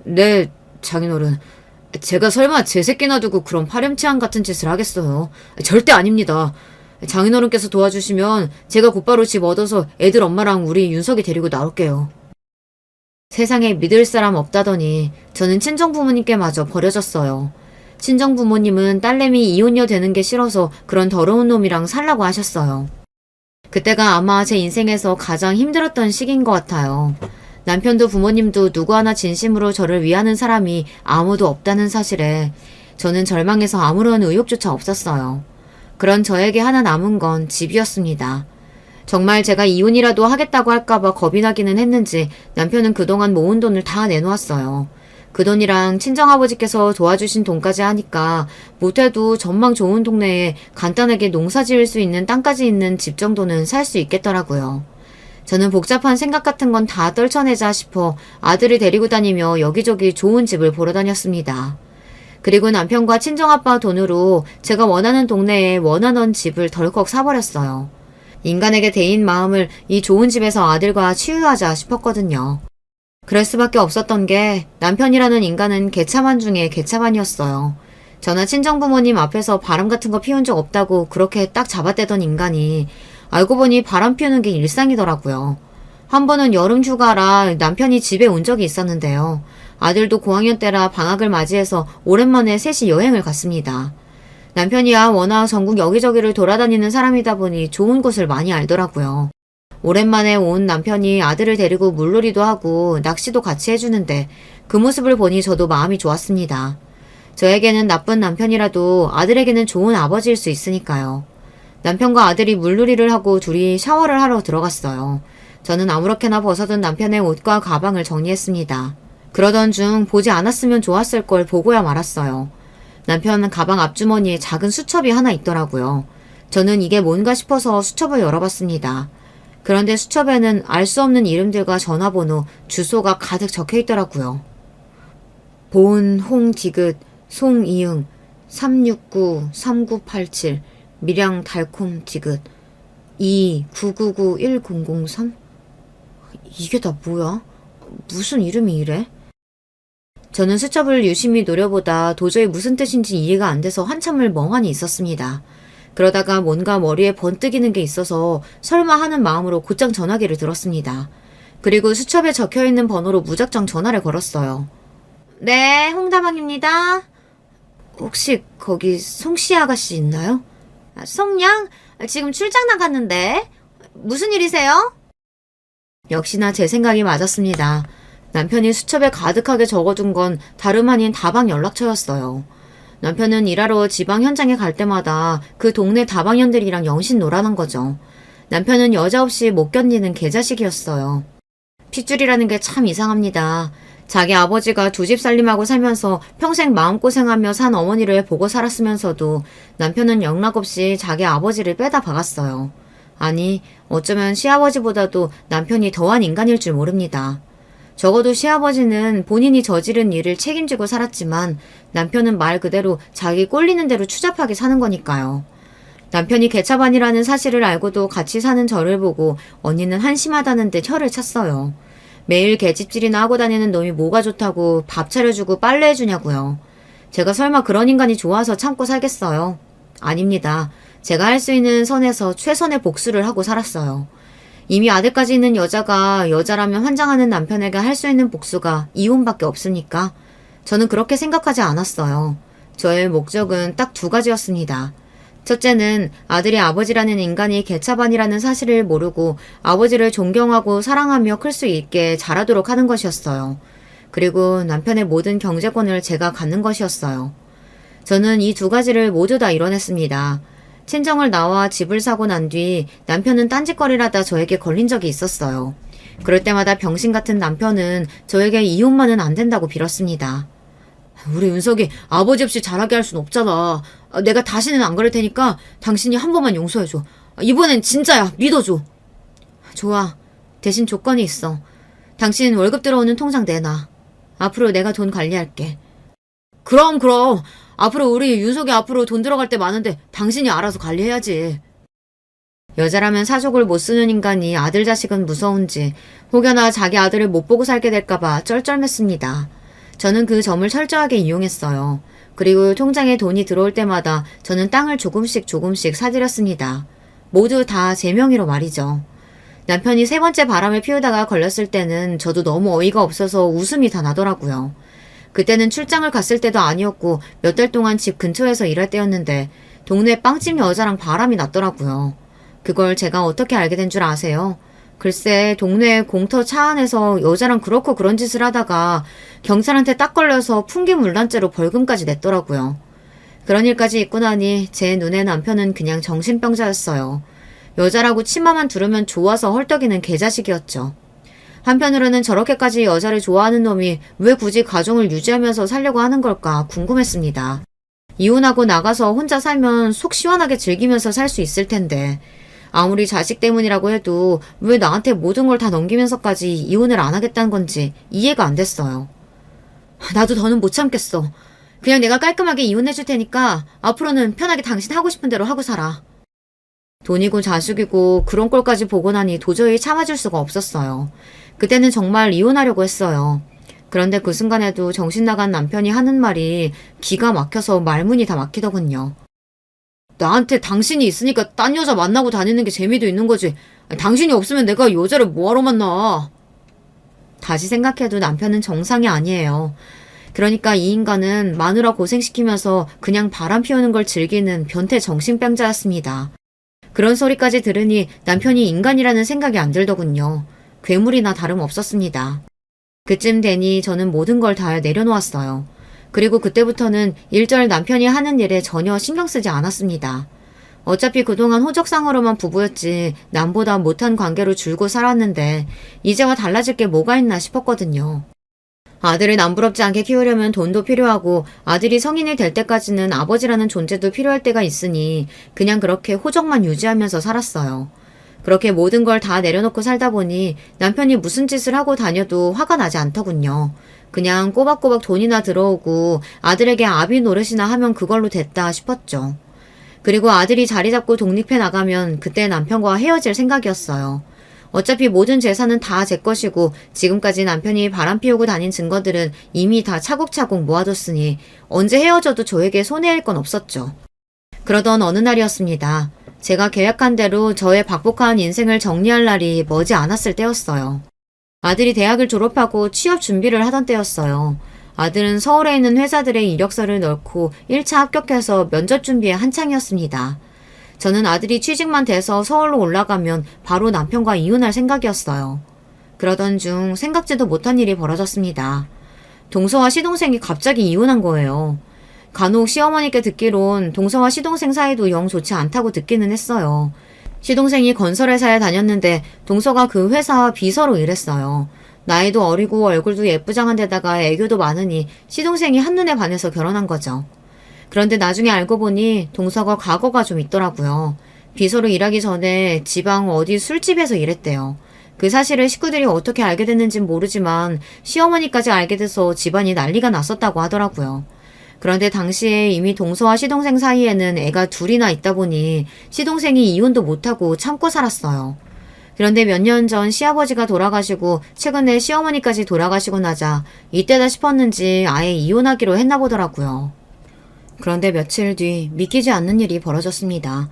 A: 네, 장인어른. 제가 설마 제 새끼 놔두고 그런 파렴치한 같은 짓을 하겠어요. 절대 아닙니다. 장인어른께서 도와주시면 제가 곧바로 집 얻어서 애들 엄마랑 우리 윤석이 데리고 나올게요. 세상에 믿을 사람 없다더니 저는 친정부모님께마저 버려졌어요. 친정부모님은 딸내미 이혼녀 되는 게 싫어서 그런 더러운 놈이랑 살라고 하셨어요. 그때가 아마 제 인생에서 가장 힘들었던 시기인 것 같아요. 남편도 부모님도 누구 하나 진심으로 저를 위하는 사람이 아무도 없다는 사실에 저는 절망해서 아무런 의욕조차 없었어요. 그런 저에게 하나 남은 건 집이었습니다. 정말 제가 이혼이라도 하겠다고 할까봐 겁이 나기는 했는지 남편은 그동안 모은 돈을 다 내놓았어요. 그 돈이랑 친정아버지께서 도와주신 돈까지 하니까 못해도 전망 좋은 동네에 간단하게 농사 지을 수 있는 땅까지 있는 집 정도는 살 수 있겠더라고요. 저는 복잡한 생각 같은 건 다 떨쳐내자 싶어 아들을 데리고 다니며 여기저기 좋은 집을 보러 다녔습니다. 그리고 남편과 친정아빠 돈으로 제가 원하는 동네에 원하던 집을 덜컥 사버렸어요. 인간에게 대인 마음을 이 좋은 집에서 아들과 치유하자 싶었거든요. 그럴 수밖에 없었던 게 남편이라는 인간은 개차반 중에 개차반이었어요. 저나 친정부모님 앞에서 바람 같은 거 피운 적 없다고 그렇게 딱 잡아떼던 인간이 알고 보니 바람 피우는 게 일상이더라고요. 한 번은 여름 휴가라 남편이 집에 온 적이 있었는데요. 아들도 고학년 때라 방학을 맞이해서 오랜만에 셋이 여행을 갔습니다. 남편이야 워낙 전국 여기저기를 돌아다니는 사람이다 보니 좋은 곳을 많이 알더라고요. 오랜만에 온 남편이 아들을 데리고 물놀이도 하고 낚시도 같이 해주는데 그 모습을 보니 저도 마음이 좋았습니다. 저에게는 나쁜 남편이라도 아들에게는 좋은 아버지일 수 있으니까요. 남편과 아들이 물놀이를 하고 둘이 샤워를 하러 들어갔어요. 저는 아무렇게나 벗어둔 남편의 옷과 가방을 정리했습니다. 그러던 중 보지 않았으면 좋았을 걸 보고야 말았어요. 남편 가방 앞주머니에 작은 수첩이 하나 있더라고요. 저는 이게 뭔가 싶어서 수첩을 열어봤습니다. 그런데 수첩에는 알 수 없는 이름들과 전화번호, 주소가 가득 적혀 있더라고요. 본, 홍디귿, 송이응, 369-3987, 밀양 달콤 디귿, 2-999-1003? 이게 다 뭐야? 무슨 이름이 이래? 저는 수첩을 유심히 노려보다 도저히 무슨 뜻인지 이해가 안 돼서 한참을 멍하니 있었습니다. 그러다가 뭔가 머리에 번뜩이는 게 있어서 설마 하는 마음으로 곧장 전화기를 들었습니다. 그리고 수첩에 적혀있는 번호로 무작정 전화를 걸었어요. 네, 홍다방입니다. 혹시 거기 송씨 아가씨 있나요? 송양? 지금 출장 나갔는데. 무슨 일이세요? 역시나 제 생각이 맞았습니다. 남편이 수첩에 가득하게 적어둔 건 다름 아닌 다방 연락처였어요. 남편은 일하러 지방 현장에 갈 때마다 그 동네 다방년들이랑 영신 놀아난 거죠. 남편은 여자 없이 못 견디는 개자식이었어요. 핏줄이라는 게 참 이상합니다. 자기 아버지가 두 집 살림하고 살면서 평생 마음고생하며 산 어머니를 보고 살았으면서도 남편은 영락없이 자기 아버지를 빼다 박았어요. 아니, 어쩌면 시아버지보다도 남편이 더한 인간일 줄 모릅니다. 적어도 시아버지는 본인이 저지른 일을 책임지고 살았지만 남편은 말 그대로 자기 꼴리는 대로 추잡하게 사는 거니까요. 남편이 개차반이라는 사실을 알고도 같이 사는 저를 보고 언니는 한심하다는 듯 혀를 찼어요. 매일 개집질이나 하고 다니는 놈이 뭐가 좋다고 밥 차려주고 빨래해주냐고요. 제가 설마 그런 인간이 좋아서 참고 살겠어요? 아닙니다. 제가 할 수 있는 선에서 최선의 복수를 하고 살았어요. 이미 아들까지 있는 여자가 여자라면 환장하는 남편에게 할 수 있는 복수가 이혼밖에 없으니까 저는 그렇게 생각하지 않았어요. 저의 목적은 딱 두 가지였습니다. 첫째는 아들이 아버지라는 인간이 개차반이라는 사실을 모르고 아버지를 존경하고 사랑하며 클 수 있게 자라도록 하는 것이었어요. 그리고 남편의 모든 경제권을 제가 갖는 것이었어요. 저는 이 두 가지를 모두 다 이뤄냈습니다. 친정을 나와 집을 사고 난 뒤 남편은 딴짓거리를 하다 저에게 걸린 적이 있었어요. 그럴 때마다 병신 같은 남편은 저에게 이혼만은 안 된다고 빌었습니다. 우리 윤석이 아버지 없이 자라게 할 순 없잖아. 내가 다시는 안 그럴 테니까 당신이 한 번만 용서해줘. 이번엔 진짜야. 믿어줘. 좋아. 대신 조건이 있어. 당신 월급 들어오는 통장 내놔. 앞으로 내가 돈 관리할게. 그럼. 앞으로 우리 윤석이 앞으로 돈 들어갈 때 많은데 당신이 알아서 관리해야지. 여자라면 사족을 못 쓰는 인간이 아들 자식은 무서운지 혹여나 자기 아들을 못 보고 살게 될까봐 쩔쩔맸습니다. 저는 그 점을 철저하게 이용했어요. 그리고 통장에 돈이 들어올 때마다 저는 땅을 조금씩 사들였습니다. 모두 다 제 명의로 말이죠. 남편이 세 번째 바람을 피우다가 걸렸을 때는 저도 너무 어이가 없어서 웃음이 다 나더라고요. 그때는 출장을 갔을 때도 아니었고 몇 달 동안 집 근처에서 일할 때였는데 동네 빵집 여자랑 바람이 났더라고요. 그걸 제가 어떻게 알게 된 줄 아세요? 글쎄 동네 공터 차 안에서 여자랑 그렇고 그런 짓을 하다가 경찰한테 딱 걸려서 풍기물난죄로 벌금까지 냈더라고요. 그런 일까지 있고 나니 제 눈에 남편은 그냥 정신병자였어요. 여자라고 치마만 두르면 좋아서 헐떡이는 개자식이었죠. 한편으로는 저렇게까지 여자를 좋아하는 놈이 왜 굳이 가정을 유지하면서 살려고 하는 걸까 궁금했습니다. 이혼하고 나가서 혼자 살면 속 시원하게 즐기면서 살 수 있을 텐데 아무리 자식 때문이라고 해도 왜 나한테 모든 걸 다 넘기면서까지 이혼을 안 하겠다는 건지 이해가 안 됐어요. 나도 더는 못 참겠어. 그냥 내가 깔끔하게 이혼해줄 테니까 앞으로는 편하게 당신 하고 싶은 대로 하고 살아. 돈이고 자식이고 그런 꼴까지 보고 나니 도저히 참아줄 수가 없었어요. 그때는 정말 이혼하려고 했어요. 그런데 그 순간에도 정신 나간 남편이 하는 말이 기가 막혀서 말문이 다 막히더군요. 나한테 당신이 있으니까 딴 여자 만나고 다니는 게 재미도 있는 거지. 당신이 없으면 내가 여자를 뭐하러 만나. 다시 생각해도 남편은 정상이 아니에요. 그러니까 이 인간은 마누라 고생시키면서 그냥 바람 피우는 걸 즐기는 변태 정신병자였습니다. 그런 소리까지 들으니 남편이 인간이라는 생각이 안 들더군요. 괴물이나 다름없었습니다. 그쯤 되니 저는 모든 걸 다 내려놓았어요. 그리고 그때부터는 일절 남편이 하는 일에 전혀 신경 쓰지 않았습니다. 어차피 그동안 호적상으로만 부부였지 남보다 못한 관계로 줄고 살았는데 이제와 달라질 게 뭐가 있나 싶었거든요. 아들을 남부럽지 않게 키우려면 돈도 필요하고 아들이 성인이 될 때까지는 아버지라는 존재도 필요할 때가 있으니 그냥 그렇게 호적만 유지하면서 살았어요. 그렇게 모든 걸 다 내려놓고 살다 보니 남편이 무슨 짓을 하고 다녀도 화가 나지 않더군요. 그냥 꼬박꼬박 돈이나 들어오고 아들에게 아비 노릇이나 하면 그걸로 됐다 싶었죠. 그리고 아들이 자리 잡고 독립해 나가면 그때 남편과 헤어질 생각이었어요. 어차피 모든 재산은 다 제 것이고 지금까지 남편이 바람 피우고 다닌 증거들은 이미 다 차곡차곡 모아뒀으니 언제 헤어져도 저에게 손해일 건 없었죠. 그러던 어느 날이었습니다. 제가 계획한 대로 저의 박복한 인생을 정리할 날이 머지 않았을 때였어요. 아들이 대학을 졸업하고 취업 준비를 하던 때였어요. 아들은 서울에 있는 회사들의 이력서를 넣고 1차 합격해서 면접 준비에 한창이었습니다. 저는 아들이 취직만 돼서 서울로 올라가면 바로 남편과 이혼할 생각이었어요. 그러던 중 생각지도 못한 일이 벌어졌습니다. 동서와 시동생이 갑자기 이혼한 거예요. 간혹 시어머니께 듣기론 동서와 시동생 사이도 영 좋지 않다고 듣기는 했어요. 시동생이 건설회사에 다녔는데 동서가 그 회사 비서로 일했어요. 나이도 어리고 얼굴도 예쁘장한 데다가 애교도 많으니 시동생이 한눈에 반해서 결혼한 거죠. 그런데 나중에 알고 보니 동서가 과거가 좀 있더라고요. 비서로 일하기 전에 지방 어디 술집에서 일했대요. 그 사실을 식구들이 어떻게 알게 됐는진 모르지만 시어머니까지 알게 돼서 집안이 난리가 났었다고 하더라고요. 그런데 당시에 이미 동서와 시동생 사이에는 애가 둘이나 있다 보니 시동생이 이혼도 못하고 참고 살았어요. 그런데 몇 년 전 시아버지가 돌아가시고 최근에 시어머니까지 돌아가시고 나자 이때다 싶었는지 아예 이혼하기로 했나 보더라고요. 그런데 며칠 뒤 믿기지 않는 일이 벌어졌습니다.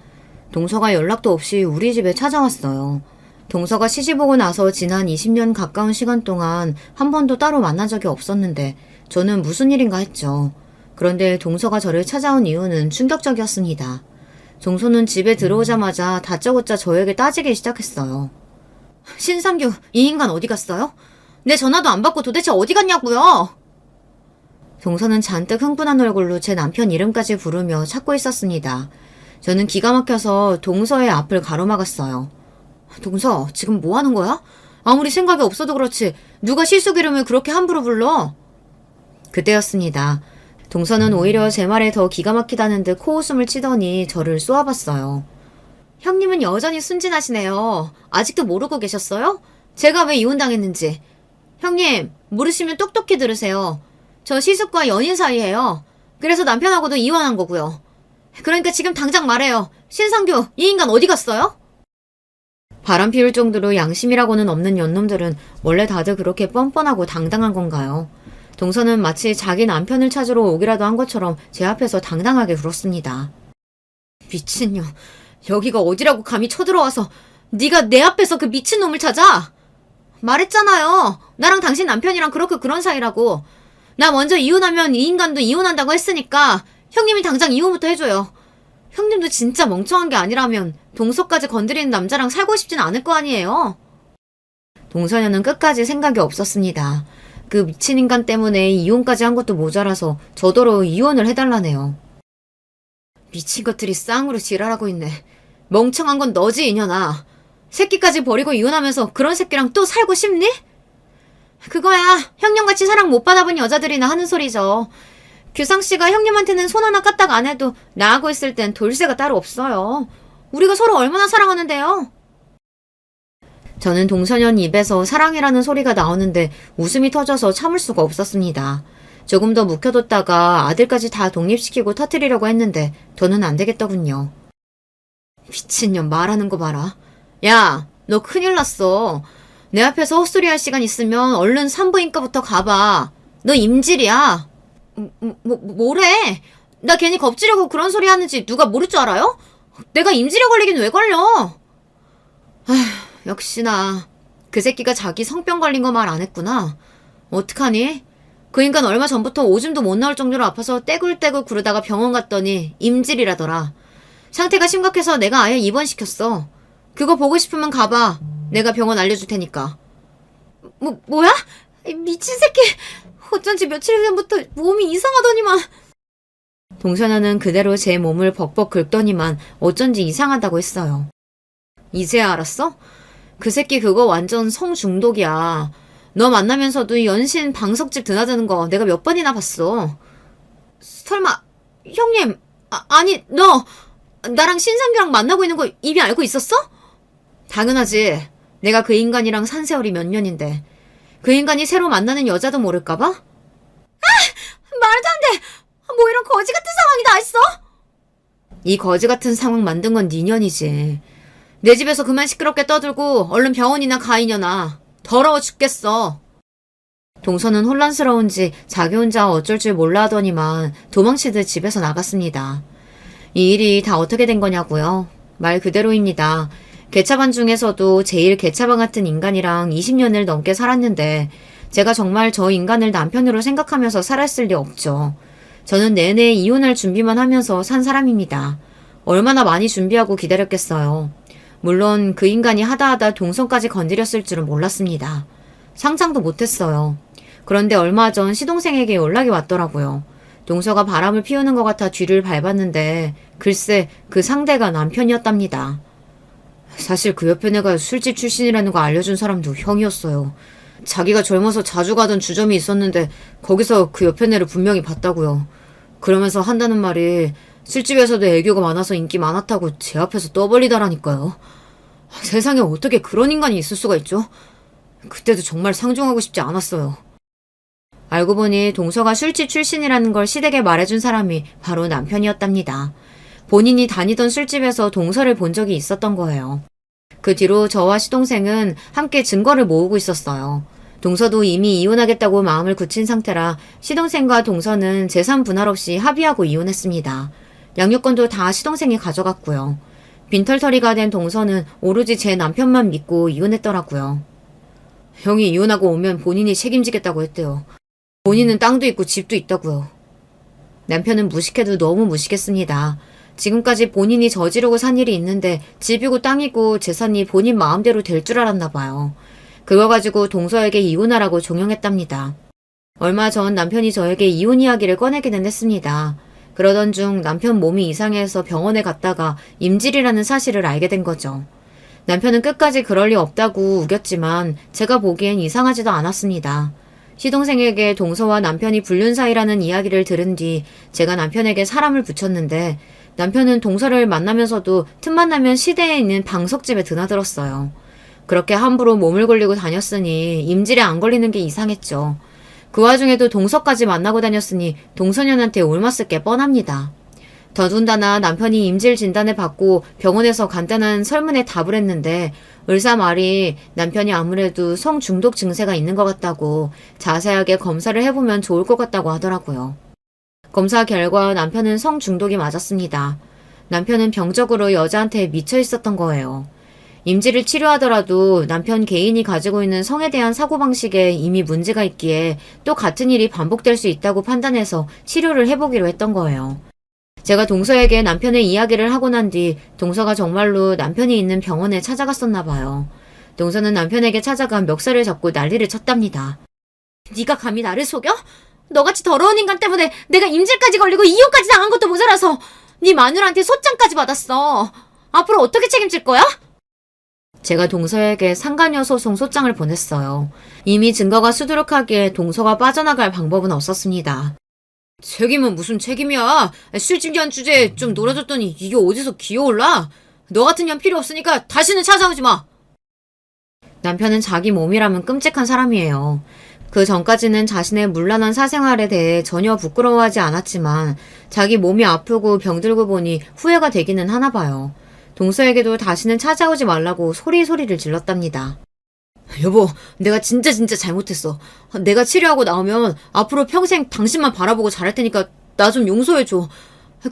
A: 동서가 연락도 없이 우리 집에 찾아왔어요. 동서가 시집 오고 나서 지난 20년 가까운 시간 동안 한 번도 따로 만난 적이 없었는데 저는 무슨 일인가 했죠. 그런데 동서가 저를 찾아온 이유는 충격적이었습니다. 동서는 집에 들어오자마자 다짜고짜 저에게 따지기 시작했어요. 신상규, 이 인간 어디 갔어요? 내 전화도 안 받고 도대체 어디 갔냐고요? 동서는 잔뜩 흥분한 얼굴로 제 남편 이름까지 부르며 찾고 있었습니다. 저는 기가 막혀서 동서의 앞을 가로막았어요. 동서, 지금 뭐 하는 거야? 아무리 생각이 없어도 그렇지 누가 시숙 이름을 그렇게 함부로 불러? 그때였습니다. 동서는 오히려 제 말에 더 기가 막히다는 듯 코웃음을 치더니 저를 쏘아봤어요. 형님은 여전히 순진하시네요. 아직도 모르고 계셨어요? 제가 왜 이혼당했는지. 형님, 모르시면 똑똑히 들으세요. 저 시숙과 연인 사이예요. 그래서 남편하고도 이혼한 거고요. 그러니까 지금 당장 말해요. 신상규, 이 인간 어디 갔어요? 바람 피울 정도로 양심이라고는 없는 연놈들은 원래 다들 그렇게 뻔뻔하고 당당한 건가요? 동서는 마치 자기 남편을 찾으러 오기라도 한 것처럼 제 앞에서 당당하게 울었습니다. 미친년, 여기가 어디라고 감히 쳐들어와서 네가 내 앞에서 그 미친놈을 찾아? 말했잖아요. 나랑 당신 남편이랑 그렇게 그런 사이라고. 나 먼저 이혼하면 이 인간도 이혼한다고 했으니까 형님이 당장 이혼부터 해줘요. 형님도 진짜 멍청한 게 아니라면 동서까지 건드리는 남자랑 살고 싶진 않을 거 아니에요. 동서녀는 끝까지 생각이 없었습니다. 그 미친 인간 때문에 이혼까지 한 것도 모자라서 저더러 이혼을 해달라네요. 미친 것들이 쌍으로 지랄하고 있네. 멍청한 건 너지 이년아. 새끼까지 버리고 이혼하면서 그런 새끼랑 또 살고 싶니? 그거야 형님같이 사랑 못 받아본 여자들이나 하는 소리죠. 규상씨가 형님한테는 손 하나 까딱 안 해도 나하고 있을 땐 돌쇠가 따로 없어요. 우리가 서로 얼마나 사랑하는데요. 저는 동서년 입에서 사랑이라는 소리가 나오는데 웃음이 터져서 참을 수가 없었습니다. 조금 더 묵혀뒀다가 아들까지 다 독립시키고 터뜨리려고 했는데 더는 안 되겠더군요. 미친년 말하는 거 봐라. 야, 너 큰일 났어. 내 앞에서 헛소리할 시간 있으면 얼른 산부인과부터 가봐. 너 임질이야. 뭐래? 나 괜히 겁주려고 그런 소리 하는지 누가 모를 줄 알아요? 내가 임질에 걸리긴 왜 걸려? 아휴, 역시나 그 새끼가 자기 성병 걸린 거 말 안 했구나. 어떡하니? 그 인간 얼마 전부터 오줌도 못 나올 정도로 아파서 떼굴떼굴 구르다가 병원 갔더니 임질이라더라. 상태가 심각해서 내가 아예 입원시켰어. 그거 보고 싶으면 가봐. 내가 병원 알려줄 테니까. 뭐야? 미친 새끼. 어쩐지 며칠 전부터 몸이 이상하더니만. 동서녀는 그대로 제 몸을 벅벅 긁더니만 어쩐지 이상하다고 했어요. 이제야 알았어? 그 새끼 그거 완전 성중독이야. 너 만나면서도 연신 방석집 드나드는 거 내가 몇 번이나 봤어. 설마 형님, 아니 너 나랑 신상규랑 만나고 있는 거 이미 알고 있었어? 당연하지. 내가 그 인간이랑 산 세월이 몇 년인데 그 인간이 새로 만나는 여자도 모를까봐? 아! 말도 안 돼! 뭐 이런 거지 같은 상황이 다 있어? 이 거지 같은 상황 만든 건 네 년이지. 내 집에서 그만 시끄럽게 떠들고 얼른 병원이나 가 이년아. 더러워 죽겠어. 동서는 혼란스러운지 자기 혼자 어쩔 줄 몰라 하더니만 도망치듯 집에서 나갔습니다. 이 일이 다 어떻게 된 거냐고요? 말 그대로입니다. 개차반 중에서도 제일 개차반 같은 인간이랑 20년을 넘게 살았는데 제가 정말 저 인간을 남편으로 생각하면서 살았을 리 없죠. 저는 내내 이혼할 준비만 하면서 산 사람입니다. 얼마나 많이 준비하고 기다렸겠어요. 물론 그 인간이 하다하다 동성까지 건드렸을 줄은 몰랐습니다. 상상도 못했어요. 그런데 얼마 전 시동생에게 연락이 왔더라고요. 동서가 바람을 피우는 것 같아 뒤를 밟았는데 글쎄 그 상대가 남편이었답니다. 사실 그 옆에 내가 술집 출신이라는 거 알려준 사람도 형이었어요. 자기가 젊어서 자주 가던 주점이 있었는데 거기서 그 옆에 애를 분명히 봤다고요. 그러면서 한다는 말이 술집에서도 애교가 많아서 인기 많았다고 제 앞에서 떠벌리다라니까요. 세상에 어떻게 그런 인간이 있을 수가 있죠? 그때도 정말 상종하고 싶지 않았어요. 알고 보니 동서가 술집 출신이라는 걸 시댁에 말해준 사람이 바로 남편이었답니다. 본인이 다니던 술집에서 동서를 본 적이 있었던 거예요. 그 뒤로 저와 시동생은 함께 증거를 모으고 있었어요. 동서도 이미 이혼하겠다고 마음을 굳힌 상태라 시동생과 동서는 재산 분할 없이 합의하고 이혼했습니다. 양육권도 다 시동생이 가져갔고요. 빈털터리가 된 동서는 오로지 제 남편만 믿고 이혼했더라고요. 형이 이혼하고 오면 본인이 책임지겠다고 했대요. 본인은 땅도 있고 집도 있다고요. 남편은 무식해도 너무 무식했습니다. 지금까지 본인이 저지르고 산 일이 있는데 집이고 땅이고 재산이 본인 마음대로 될 줄 알았나 봐요. 그거 가지고 동서에게 이혼하라고 종용했답니다. 얼마 전 남편이 저에게 이혼 이야기를 꺼내기는 했습니다. 그러던 중 남편 몸이 이상해서 병원에 갔다가 임질이라는 사실을 알게 된 거죠. 남편은 끝까지 그럴 리 없다고 우겼지만 제가 보기엔 이상하지도 않았습니다. 시동생에게 동서와 남편이 불륜 사이라는 이야기를 들은 뒤 제가 남편에게 사람을 붙였는데 남편은 동서를 만나면서도 틈만 나면 시내에 있는 방석집에 드나들었어요. 그렇게 함부로 몸을 걸리고 다녔으니 임질에 안 걸리는 게 이상했죠. 그 와중에도 동서까지 만나고 다녔으니 동서년한테 옮았을 게 뻔합니다. 더군다나 남편이 임질 진단을 받고 병원에서 간단한 설문에 답을 했는데 의사 말이 남편이 아무래도 성중독 증세가 있는 것 같다고 자세하게 검사를 해보면 좋을 것 같다고 하더라고요. 검사 결과 남편은 성중독이 맞았습니다. 남편은 병적으로 여자한테 미쳐 있었던 거예요. 임질을 치료하더라도 남편 개인이 가지고 있는 성에 대한 사고방식에 이미 문제가 있기에 또 같은 일이 반복될 수 있다고 판단해서 치료를 해보기로 했던 거예요. 제가 동서에게 남편의 이야기를 하고 난 뒤 동서가 정말로 남편이 있는 병원에 찾아갔었나 봐요. 동서는 남편에게 찾아가 멱살을 잡고 난리를 쳤답니다. 네가 감히 나를 속여? 너같이 더러운 인간 때문에 내가 임질까지 걸리고 이혼까지 당한 것도 모자라서 네 마누라한테 소장까지 받았어. 앞으로 어떻게 책임질 거야? 제가 동서에게 상간녀 소송 소장을 보냈어요. 이미 증거가 수두룩하기에 동서가 빠져나갈 방법은 없었습니다. 책임은 무슨 책임이야. 실직한 주제에 좀 놀아줬더니 이게 어디서 기어올라? 너 같은 년 필요 없으니까 다시는 찾아오지 마. 남편은 자기 몸이라면 끔찍한 사람이에요. 그 전까지는 자신의 문란한 사생활에 대해 전혀 부끄러워하지 않았지만 자기 몸이 아프고 병들고 보니 후회가 되기는 하나 봐요. 동서에게도 다시는 찾아오지 말라고 소리를 질렀답니다. 여보, 내가 진짜 잘못했어. 내가 치료하고 나오면 앞으로 평생 당신만 바라보고 잘할 테니까 나 좀 용서해줘.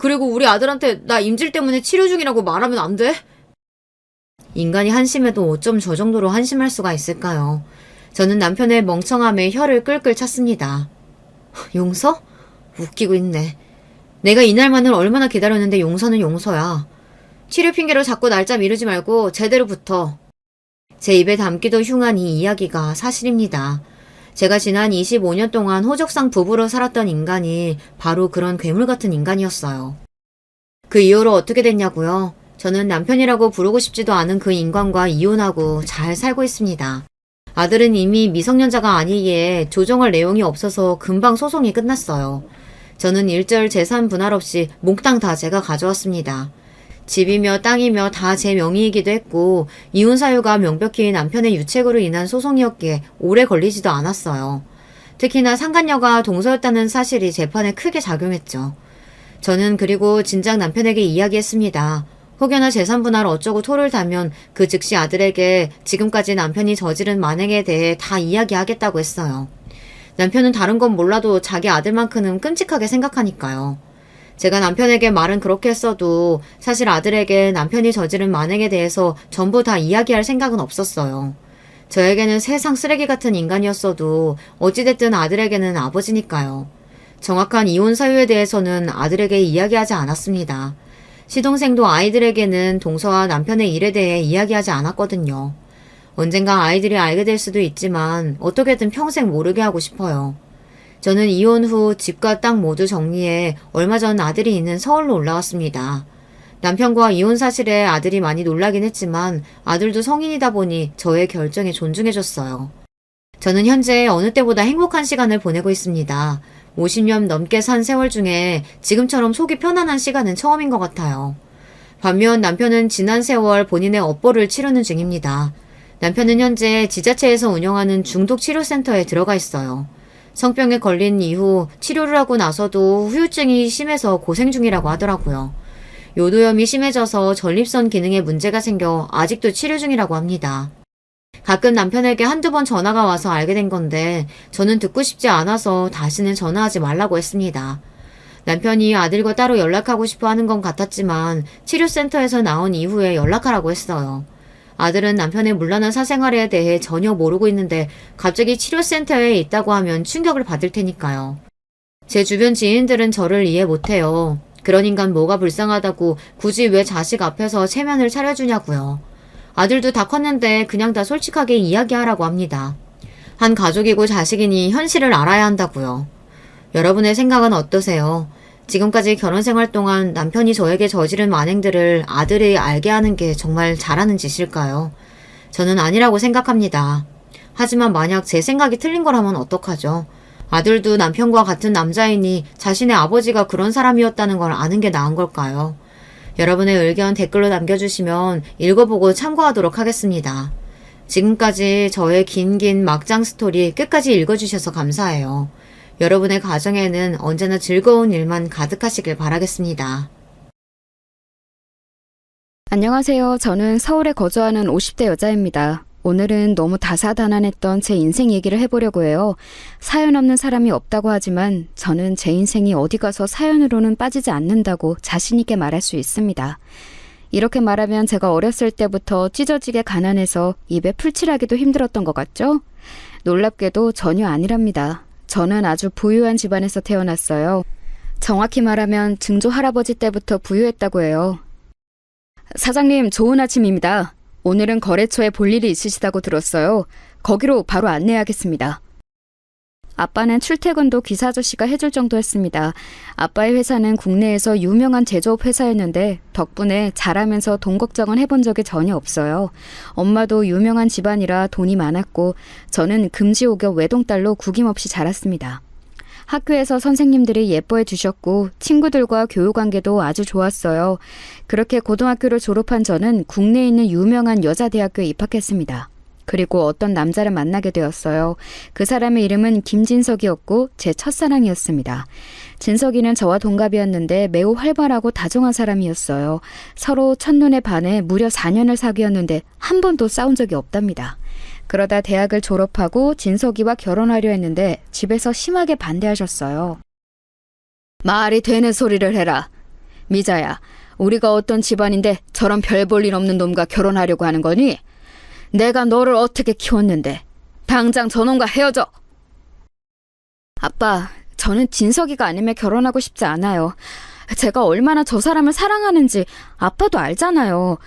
A: 그리고 우리 아들한테 나 임질 때문에 치료 중이라고 말하면 안 돼? 인간이 한심해도 어쩜 저 정도로 한심할 수가 있을까요? 저는 남편의 멍청함에 혀를 끌끌 찼습니다. 용서? 웃기고 있네. 내가 이날만을 얼마나 기다렸는데 용서는 용서야. 치료 핑계로 자꾸 날짜 미루지 말고 제대로 붙어. 제 입에 담기도 흉한 이 이야기가 사실입니다. 제가 지난 25년 동안 호적상 부부로 살았던 인간이 바로 그런 괴물 같은 인간이었어요. 그 이후로 어떻게 됐냐고요? 저는 남편이라고 부르고 싶지도 않은 그 인간과 이혼하고 잘 살고 있습니다. 아들은 이미 미성년자가 아니기에 조정할 내용이 없어서 금방 소송이 끝났어요. 저는 일절 재산 분할 없이 몽땅 다 제가 가져왔습니다. 집이며 땅이며 다 제 명의이기도 했고 이혼 사유가 명백히 남편의 유책으로 인한 소송이었기에 오래 걸리지도 않았어요. 특히나 상간녀가 동서였다는 사실이 재판에 크게 작용했죠. 저는 그리고 진작 남편에게 이야기했습니다. 혹여나 재산 분할 어쩌고 토를 달면 그 즉시 아들에게 지금까지 남편이 저지른 만행에 대해 다 이야기하겠다고 했어요. 남편은 다른 건 몰라도 자기 아들만큼은 끔찍하게 생각하니까요. 제가 남편에게 말은 그렇게 했어도 사실 아들에게 남편이 저지른 만행에 대해서 전부 다 이야기할 생각은 없었어요. 저에게는 세상 쓰레기 같은 인간이었어도 어찌됐든 아들에게는 아버지니까요. 정확한 이혼 사유에 대해서는 아들에게 이야기하지 않았습니다. 시동생도 아이들에게는 동서와 남편의 일에 대해 이야기하지 않았거든요. 언젠가 아이들이 알게 될 수도 있지만 어떻게든 평생 모르게 하고 싶어요. 저는 이혼 후 집과 땅 모두 정리해 얼마 전 아들이 있는 서울로 올라왔습니다. 남편과 이혼 사실에 아들이 많이 놀라긴 했지만 아들도 성인이다 보니 저의 결정에 존중해줬어요. 저는 현재 어느 때보다 행복한 시간을 보내고 있습니다. 50년 넘게 산 세월 중에 지금처럼 속이 편안한 시간은 처음인 것 같아요. 반면 남편은 지난 세월 본인의 업보를 치르는 중입니다. 남편은 현재 지자체에서 운영하는 중독치료센터에 들어가 있어요. 성병에 걸린 이후 치료를 하고 나서도 후유증이 심해서 고생 중이라고 하더라고요. 요도염이 심해져서 전립선 기능에 문제가 생겨 아직도 치료 중이라고 합니다. 가끔 남편에게 한두 번 전화가 와서 알게 된 건데 저는 듣고 싶지 않아서 다시는 전화하지 말라고 했습니다. 남편이 아들과 따로 연락하고 싶어 하는 건 같았지만 치료센터에서 나온 이후에 연락하라고 했어요. 아들은 남편의 문란한 사생활에 대해 전혀 모르고 있는데 갑자기 치료센터에 있다고 하면 충격을 받을 테니까요. 제 주변 지인들은 저를 이해 못해요. 그런 인간 뭐가 불쌍하다고 굳이 왜 자식 앞에서 체면을 차려주냐고요. 아들도 다 컸는데 그냥 다 솔직하게 이야기하라고 합니다. 한 가족이고 자식이니 현실을 알아야 한다고요. 여러분의 생각은 어떠세요? 지금까지 결혼 생활 동안 남편이 저에게 저지른 만행들을 아들이 알게 하는 게 정말 잘하는 짓일까요? 저는 아니라고 생각합니다. 하지만 만약 제 생각이 틀린 거라면 어떡하죠? 아들도 남편과 같은 남자이니 자신의 아버지가 그런 사람이었다는 걸 아는 게 나은 걸까요? 여러분의 의견 댓글로 남겨주시면 읽어보고 참고하도록 하겠습니다. 지금까지 저의 긴 막장 스토리 끝까지 읽어주셔서 감사해요. 여러분의 가정에는 언제나 즐거운 일만 가득하시길 바라겠습니다.
B: 안녕하세요. 저는 서울에 거주하는 50대 여자입니다. 오늘은 너무 다사다난했던 제 인생 얘기를 해보려고 해요. 사연 없는 사람이 없다고 하지만 저는 제 인생이 어디 가서 사연으로는 빠지지 않는다고 자신 있게 말할 수 있습니다. 이렇게 말하면 제가 어렸을 때부터 찢어지게 가난해서 입에 풀칠하기도 힘들었던 것 같죠? 놀랍게도 전혀 아니랍니다. 저는 아주 부유한 집안에서 태어났어요. 정확히 말하면 증조 할아버지 때부터 부유했다고 해요. 사장님, 좋은 아침입니다. 오늘은 거래처에 볼 일이 있으시다고 들었어요. 거기로 바로 안내하겠습니다. 아빠는 출퇴근도 기사 아저씨가 해줄 정도였습니다. 아빠의 회사는 국내에서 유명한 제조업 회사였는데 덕분에 잘하면서 돈 걱정은 해본 적이 전혀 없어요. 엄마도 유명한 집안이라 돈이 많았고 저는 금지옥역 외동딸로 구김없이 자랐습니다. 학교에서 선생님들이 예뻐해 주셨고 친구들과 교우관계도 아주 좋았어요. 그렇게 고등학교를 졸업한 저는 국내에 있는 유명한 여자대학교에 입학했습니다. 그리고 어떤 남자를 만나게 되었어요. 그 사람의 이름은 김진석이었고 제 첫사랑이었습니다. 진석이는 저와 동갑이었는데 매우 활발하고 다정한 사람이었어요. 서로 첫눈에 반해 무려 4년을 사귀었는데 한 번도 싸운 적이 없답니다. 그러다 대학을 졸업하고 진석이와 결혼하려 했는데 집에서 심하게 반대하셨어요. 말이 되는 소리를 해라. 미자야, 우리가 어떤 집안인데 저런 별 볼 일 없는 놈과 결혼하려고 하는 거니? 내가 너를 어떻게 키웠는데 당장 저놈과 헤어져. 아빠, 저는 진석이가 아니면 결혼하고 싶지 않아요. 제가 얼마나 저 사람을 사랑하는지 아빠도 알잖아요.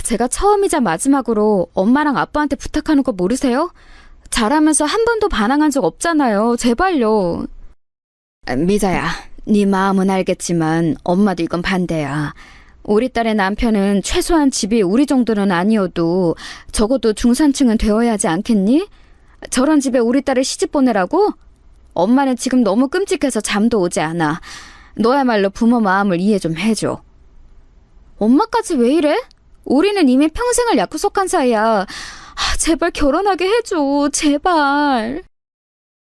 B: 제가 처음이자 마지막으로 엄마랑 아빠한테 부탁하는 거 모르세요? 잘하면서 한 번도 반항한 적 없잖아요. 제발요. 미자야, 네 마음은 알겠지만 엄마도 이건 반대야. 우리 딸의 남편은 최소한 집이 우리 정도는 아니어도 적어도 중산층은 되어야 하지 않겠니? 저런 집에 우리 딸을 시집 보내라고? 엄마는 지금 너무 끔찍해서 잠도 오지 않아. 너야말로 부모 마음을 이해 좀 해줘. 엄마까지 왜 이래? 우리는 이미 평생을 약속한 사이야. 제발 결혼하게 해줘. 제발.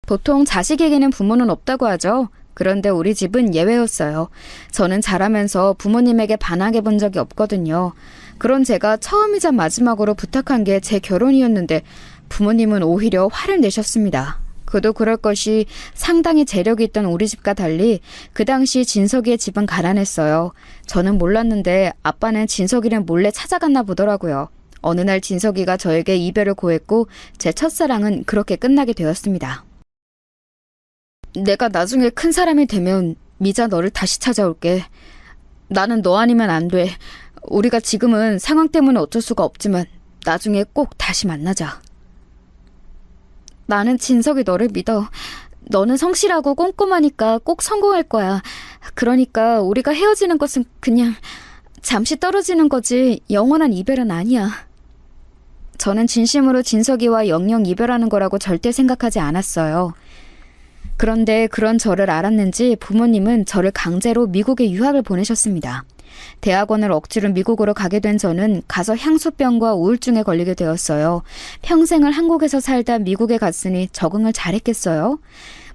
B: 보통 자식에게는 부모는 없다고 하죠. 그런데 우리 집은 예외였어요. 저는 자라면서 부모님에게 반항해 본 적이 없거든요. 그런 제가 처음이자 마지막으로 부탁한 게 제 결혼이었는데 부모님은 오히려 화를 내셨습니다. 그도 그럴 것이 상당히 재력이 있던 우리 집과 달리 그 당시 진석이의 집은 가난했어요. 저는 몰랐는데 아빠는 진석이를 몰래 찾아갔나 보더라고요. 어느 날 진석이가 저에게 이별을 고했고 제 첫사랑은 그렇게 끝나게 되었습니다. 내가 나중에 큰 사람이 되면 미자 너를 다시 찾아올게. 나는 너 아니면 안 돼. 우리가 지금은 상황 때문에 어쩔 수가 없지만 나중에 꼭 다시 만나자. 나는 진석이 너를 믿어. 너는 성실하고 꼼꼼하니까 꼭 성공할 거야. 그러니까 우리가 헤어지는 것은 그냥 잠시 떨어지는 거지 영원한 이별은 아니야. 저는 진심으로 진석이와 영영 이별하는 거라고 절대 생각하지 않았어요. 그런데 그런 저를 알았는지 부모님은 저를 강제로 미국에 유학을 보내셨습니다. 대학원을 억지로 미국으로 가게 된 저는 가서 향수병과 우울증에 걸리게 되었어요. 평생을 한국에서 살다 미국에 갔으니 적응을 잘했겠어요?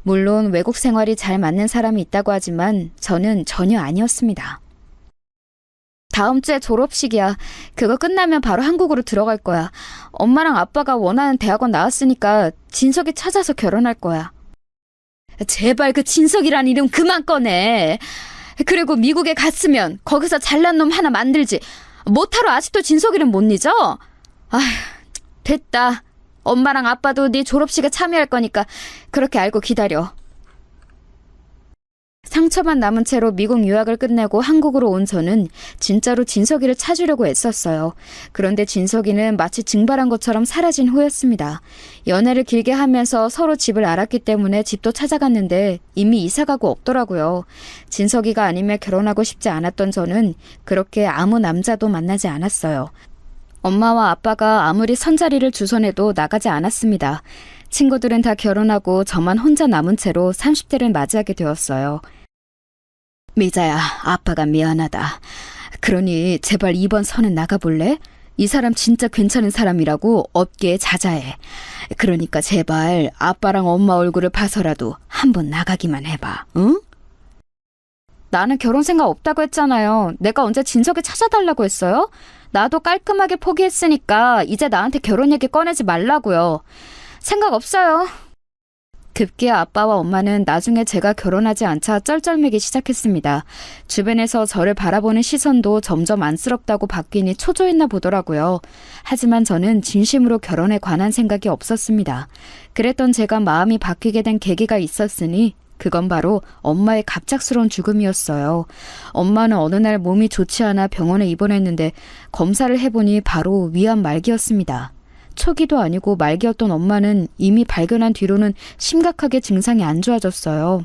B: 물론 외국 생활이 잘 맞는 사람이 있다고 하지만 저는 전혀 아니었습니다. 다음 주에 졸업식이야. 그거 끝나면 바로 한국으로 들어갈 거야. 엄마랑 아빠가 원하는 대학원 나왔으니까 진석이 찾아서 결혼할 거야. 제발 그 진석이란 이름 그만 꺼내. 그리고 미국에 갔으면 거기서 잘난 놈 하나 만들지. 못하러 아직도 진석이는 못 잊어? 아휴, 됐다. 엄마랑 아빠도 네 졸업식에 참여할 거니까 그렇게 알고 기다려. 상처만 남은 채로 미국 유학을 끝내고 한국으로 온 저는 진짜로 진석이를 찾으려고 애썼어요. 그런데 진석이는 마치 증발한 것처럼 사라진 후였습니다. 연애를 길게 하면서 서로 집을 알았기 때문에 집도 찾아갔는데 이미 이사가고 없더라고요. 진석이가 아니면 결혼하고 싶지 않았던 저는 그렇게 아무 남자도 만나지 않았어요. 엄마와 아빠가 아무리 선자리를 주선해도 나가지 않았습니다. 친구들은 다 결혼하고 저만 혼자 남은 채로 30대를 맞이하게 되었어요. 미자야, 아빠가 미안하다. 그러니 제발 이번 선은 나가볼래? 이 사람 진짜 괜찮은 사람이라고 업계에 자자해. 그러니까 제발 아빠랑 엄마 얼굴을 봐서라도 한번 나가기만 해봐, 응? 나는 결혼 생각 없다고 했잖아요. 내가 언제 진석이 찾아달라고 했어요? 나도 깔끔하게 포기했으니까 이제 나한테 결혼 얘기 꺼내지 말라고요. 생각 없어요. 급기야 아빠와 엄마는 나중에 제가 결혼하지 않자 쩔쩔매기 시작했습니다. 주변에서 저를 바라보는 시선도 점점 안쓰럽다고 바뀌니 초조했나 보더라고요. 하지만 저는 진심으로 결혼에 관한 생각이 없었습니다. 그랬던 제가 마음이 바뀌게 된 계기가 있었으니 그건 바로 엄마의 갑작스러운 죽음이었어요. 엄마는 어느 날 몸이 좋지 않아 병원에 입원했는데 검사를 해보니 바로 위암 말기였습니다. 초기도 아니고 말기였던 엄마는 이미 발견한 뒤로는 심각하게 증상이 안 좋아졌어요.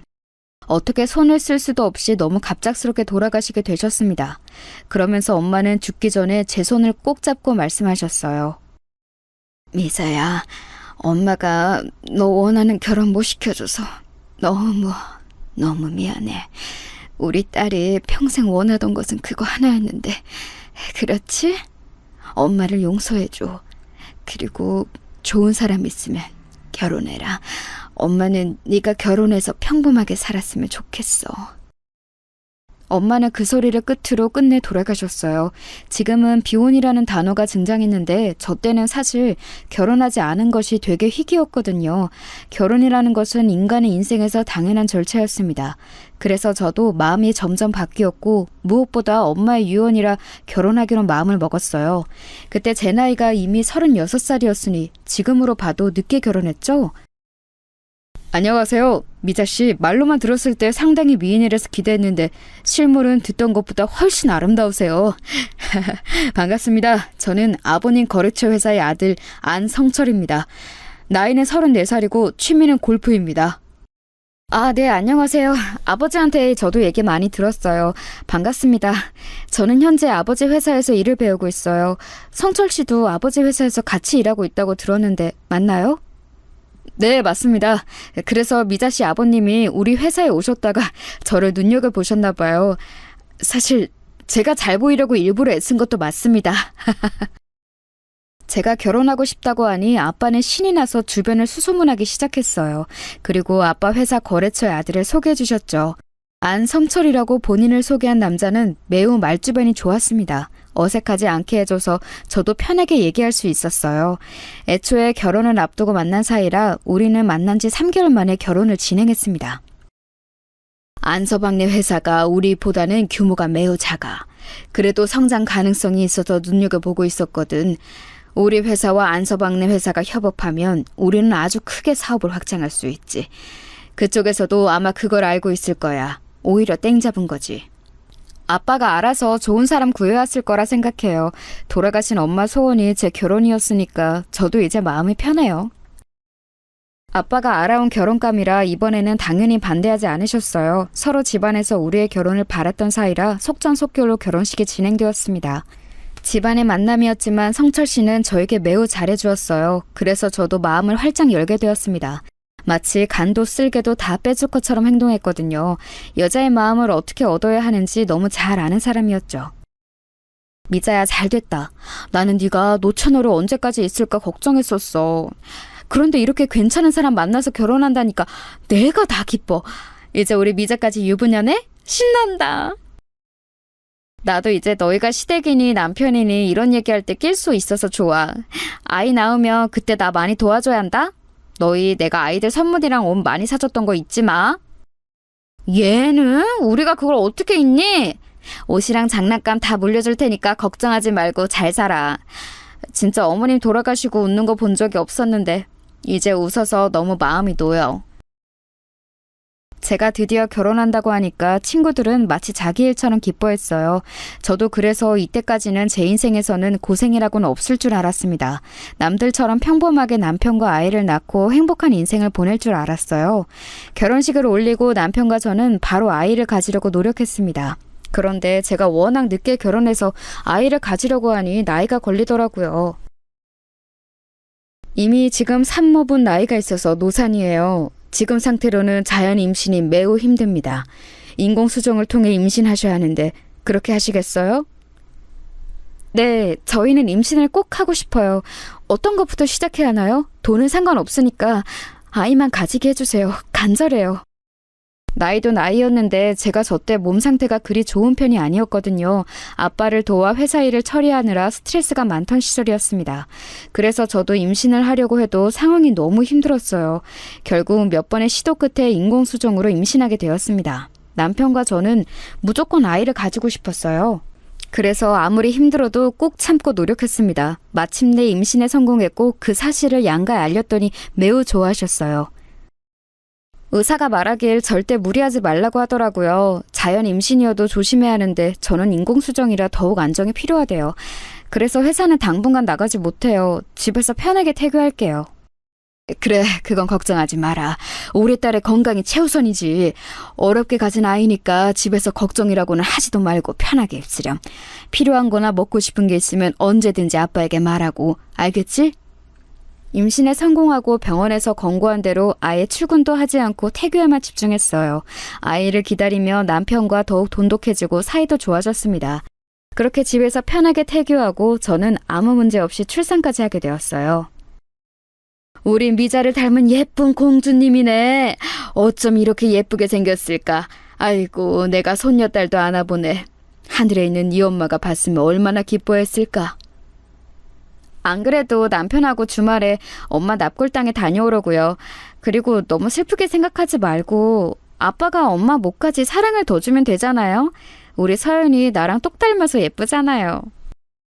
B: 어떻게 손을 쓸 수도 없이 너무 갑작스럽게 돌아가시게 되셨습니다. 그러면서 엄마는 죽기 전에 제 손을 꼭 잡고 말씀하셨어요. 미자야, 엄마가 너 원하는 결혼 못 시켜줘서 너무 미안해. 우리 딸이 평생 원하던 것은 그거 하나였는데, 그렇지? 엄마를 용서해줘. 그리고 좋은 사람 있으면 결혼해라. 엄마는 네가 결혼해서 평범하게 살았으면 좋겠어. 엄마는 그 소리를 끝으로 끝내 돌아가셨어요. 지금은 비혼이라는 단어가 등장했는데 저 때는 사실 결혼하지 않은 것이 되게 희귀였거든요. 결혼이라는 것은 인간의 인생에서 당연한 절차였습니다. 그래서 저도 마음이 점점 바뀌었고 무엇보다 엄마의 유언이라 결혼하기로 마음을 먹었어요. 그때 제 나이가 이미 36살이었으니 지금으로 봐도 늦게 결혼했죠? 안녕하세요. 미자씨, 말로만 들었을 때 상당히 미인이라서 기대했는데 실물은 듣던 것보다 훨씬 아름다우세요. 반갑습니다. 저는 아버님 거래처 회사의 아들 안성철입니다. 나이는 34살이고 취미는 골프입니다. 아, 네, 안녕하세요. 아버지한테 저도 얘기 많이 들었어요. 반갑습니다. 저는 현재 아버지 회사에서 일을 배우고 있어요. 성철 씨도 아버지 회사에서 같이 일하고 있다고 들었는데 맞나요? 네, 맞습니다. 그래서 미자 씨 아버님이 우리 회사에 오셨다가 저를 눈여겨보셨나 봐요. 사실 제가 잘 보이려고 일부러 애쓴 것도 맞습니다. 제가 결혼하고 싶다고 하니 아빠는 신이 나서 주변을 수소문하기 시작했어요. 그리고 아빠 회사 거래처의 아들을 소개해 주셨죠. 안성철이라고 본인을 소개한 남자는 매우 말주변이 좋았습니다. 어색하지 않게 해줘서 저도 편하게 얘기할 수 있었어요. 애초에 결혼을 앞두고 만난 사이라 우리는 만난 지 3개월 만에 결혼을 진행했습니다. 안서방네 회사가 우리보다는 규모가 매우 작아. 그래도 성장 가능성이 있어서 눈여겨보고 있었거든. 우리 회사와 안서방네 회사가 협업하면 우리는 아주 크게 사업을 확장할 수 있지. 그쪽에서도 아마 그걸 알고 있을 거야. 오히려 땡 잡은 거지. 아빠가 알아서 좋은 사람 구해왔을 거라 생각해요. 돌아가신 엄마 소원이 제 결혼이었으니까 저도 이제 마음이 편해요. 아빠가 알아온 결혼감이라 이번에는 당연히 반대하지 않으셨어요. 서로 집안에서 우리의 결혼을 바랐던 사이라 속전속결로 결혼식이 진행되었습니다. 집안의 만남이었지만 성철 씨는 저에게 매우 잘해주었어요. 그래서 저도 마음을 활짝 열게 되었습니다. 마치 간도 쓸개도 다 빼줄 것처럼 행동했거든요. 여자의 마음을 어떻게 얻어야 하는지 너무 잘 아는 사람이었죠. 미자야, 잘됐다. 나는 네가 노처녀로 언제까지 있을까 걱정했었어. 그런데 이렇게 괜찮은 사람 만나서 결혼한다니까 내가 다 기뻐. 이제 우리 미자까지 유부녀네? 신난다. 나도 이제 너희가 시댁이니 남편이니 이런 얘기할 때 낄 수 있어서 좋아. 아이 낳으면 그때 나 많이 도와줘야 한다? 너희 내가 아이들 선물이랑 옷 많이 사줬던 거 잊지 마. 얘는? 우리가 그걸 어떻게 잊니? 옷이랑 장난감 다 물려줄 테니까 걱정하지 말고 잘 살아. 진짜 어머님 돌아가시고 웃는 거 본 적이 없었는데 이제 웃어서 너무 마음이 놓여. 제가 드디어 결혼한다고 하니까 친구들은 마치 자기 일처럼 기뻐했어요. 저도 그래서 이때까지는 제 인생에서는 고생이라고는 없을 줄 알았습니다. 남들처럼 평범하게 남편과 아이를 낳고 행복한 인생을 보낼 줄 알았어요. 결혼식을 올리고 남편과 저는 바로 아이를 가지려고 노력했습니다. 그런데 제가 워낙 늦게 결혼해서 아이를 가지려고 하니 나이가 걸리더라고요. 이미 지금 산모분 나이가 있어서 노산이에요. 지금 상태로는 자연 임신이 매우 힘듭니다. 인공수정을 통해 임신하셔야 하는데 그렇게 하시겠어요? 네, 저희는 임신을 꼭 하고 싶어요. 어떤 것부터 시작해야 하나요? 돈은 상관없으니까 아이만 가지게 해주세요. 간절해요. 나이도 나이였는데 제가 저 때 몸 상태가 그리 좋은 편이 아니었거든요. 아빠를 도와 회사 일을 처리하느라 스트레스가 많던 시절이었습니다. 그래서 저도 임신을 하려고 해도 상황이 너무 힘들었어요. 결국 몇 번의 시도 끝에 인공수정으로 임신하게 되었습니다. 남편과 저는 무조건 아이를 가지고 싶었어요. 그래서 아무리 힘들어도 꼭 참고 노력했습니다. 마침내 임신에 성공했고 그 사실을 양가에 알렸더니 매우 좋아하셨어요. 의사가 말하길 절대 무리하지 말라고 하더라고요. 자연 임신이어도 조심해야 하는데 저는 인공수정이라 더욱 안정이 필요하대요. 그래서 회사는 당분간 나가지 못해요. 집에서 편하게 태교할게요. 그래, 그건 걱정하지 마라. 우리 딸의 건강이 최우선이지. 어렵게 가진 아이니까 집에서 걱정이라고는 하지도 말고 편하게 있으렴. 필요한 거나 먹고 싶은 게 있으면 언제든지 아빠에게 말하고, 알겠지? 임신에 성공하고 병원에서 권고한 대로 아예 출근도 하지 않고 태교에만 집중했어요. 아이를 기다리며 남편과 더욱 돈독해지고 사이도 좋아졌습니다. 그렇게 집에서 편하게 태교하고 저는 아무 문제 없이 출산까지 하게 되었어요. 우리 미자를 닮은 예쁜 공주님이네. 어쩜 이렇게 예쁘게 생겼을까. 아이고, 내가 손녀딸도 안아보네. 하늘에 있는 네 엄마가 봤으면 얼마나 기뻐했을까. 안 그래도 남편하고 주말에 엄마 납골당에 다녀오려고요. 그리고 너무 슬프게 생각하지 말고 아빠가 엄마 목까지 사랑을 더 주면 되잖아요. 우리 서연이 나랑 똑 닮아서 예쁘잖아요.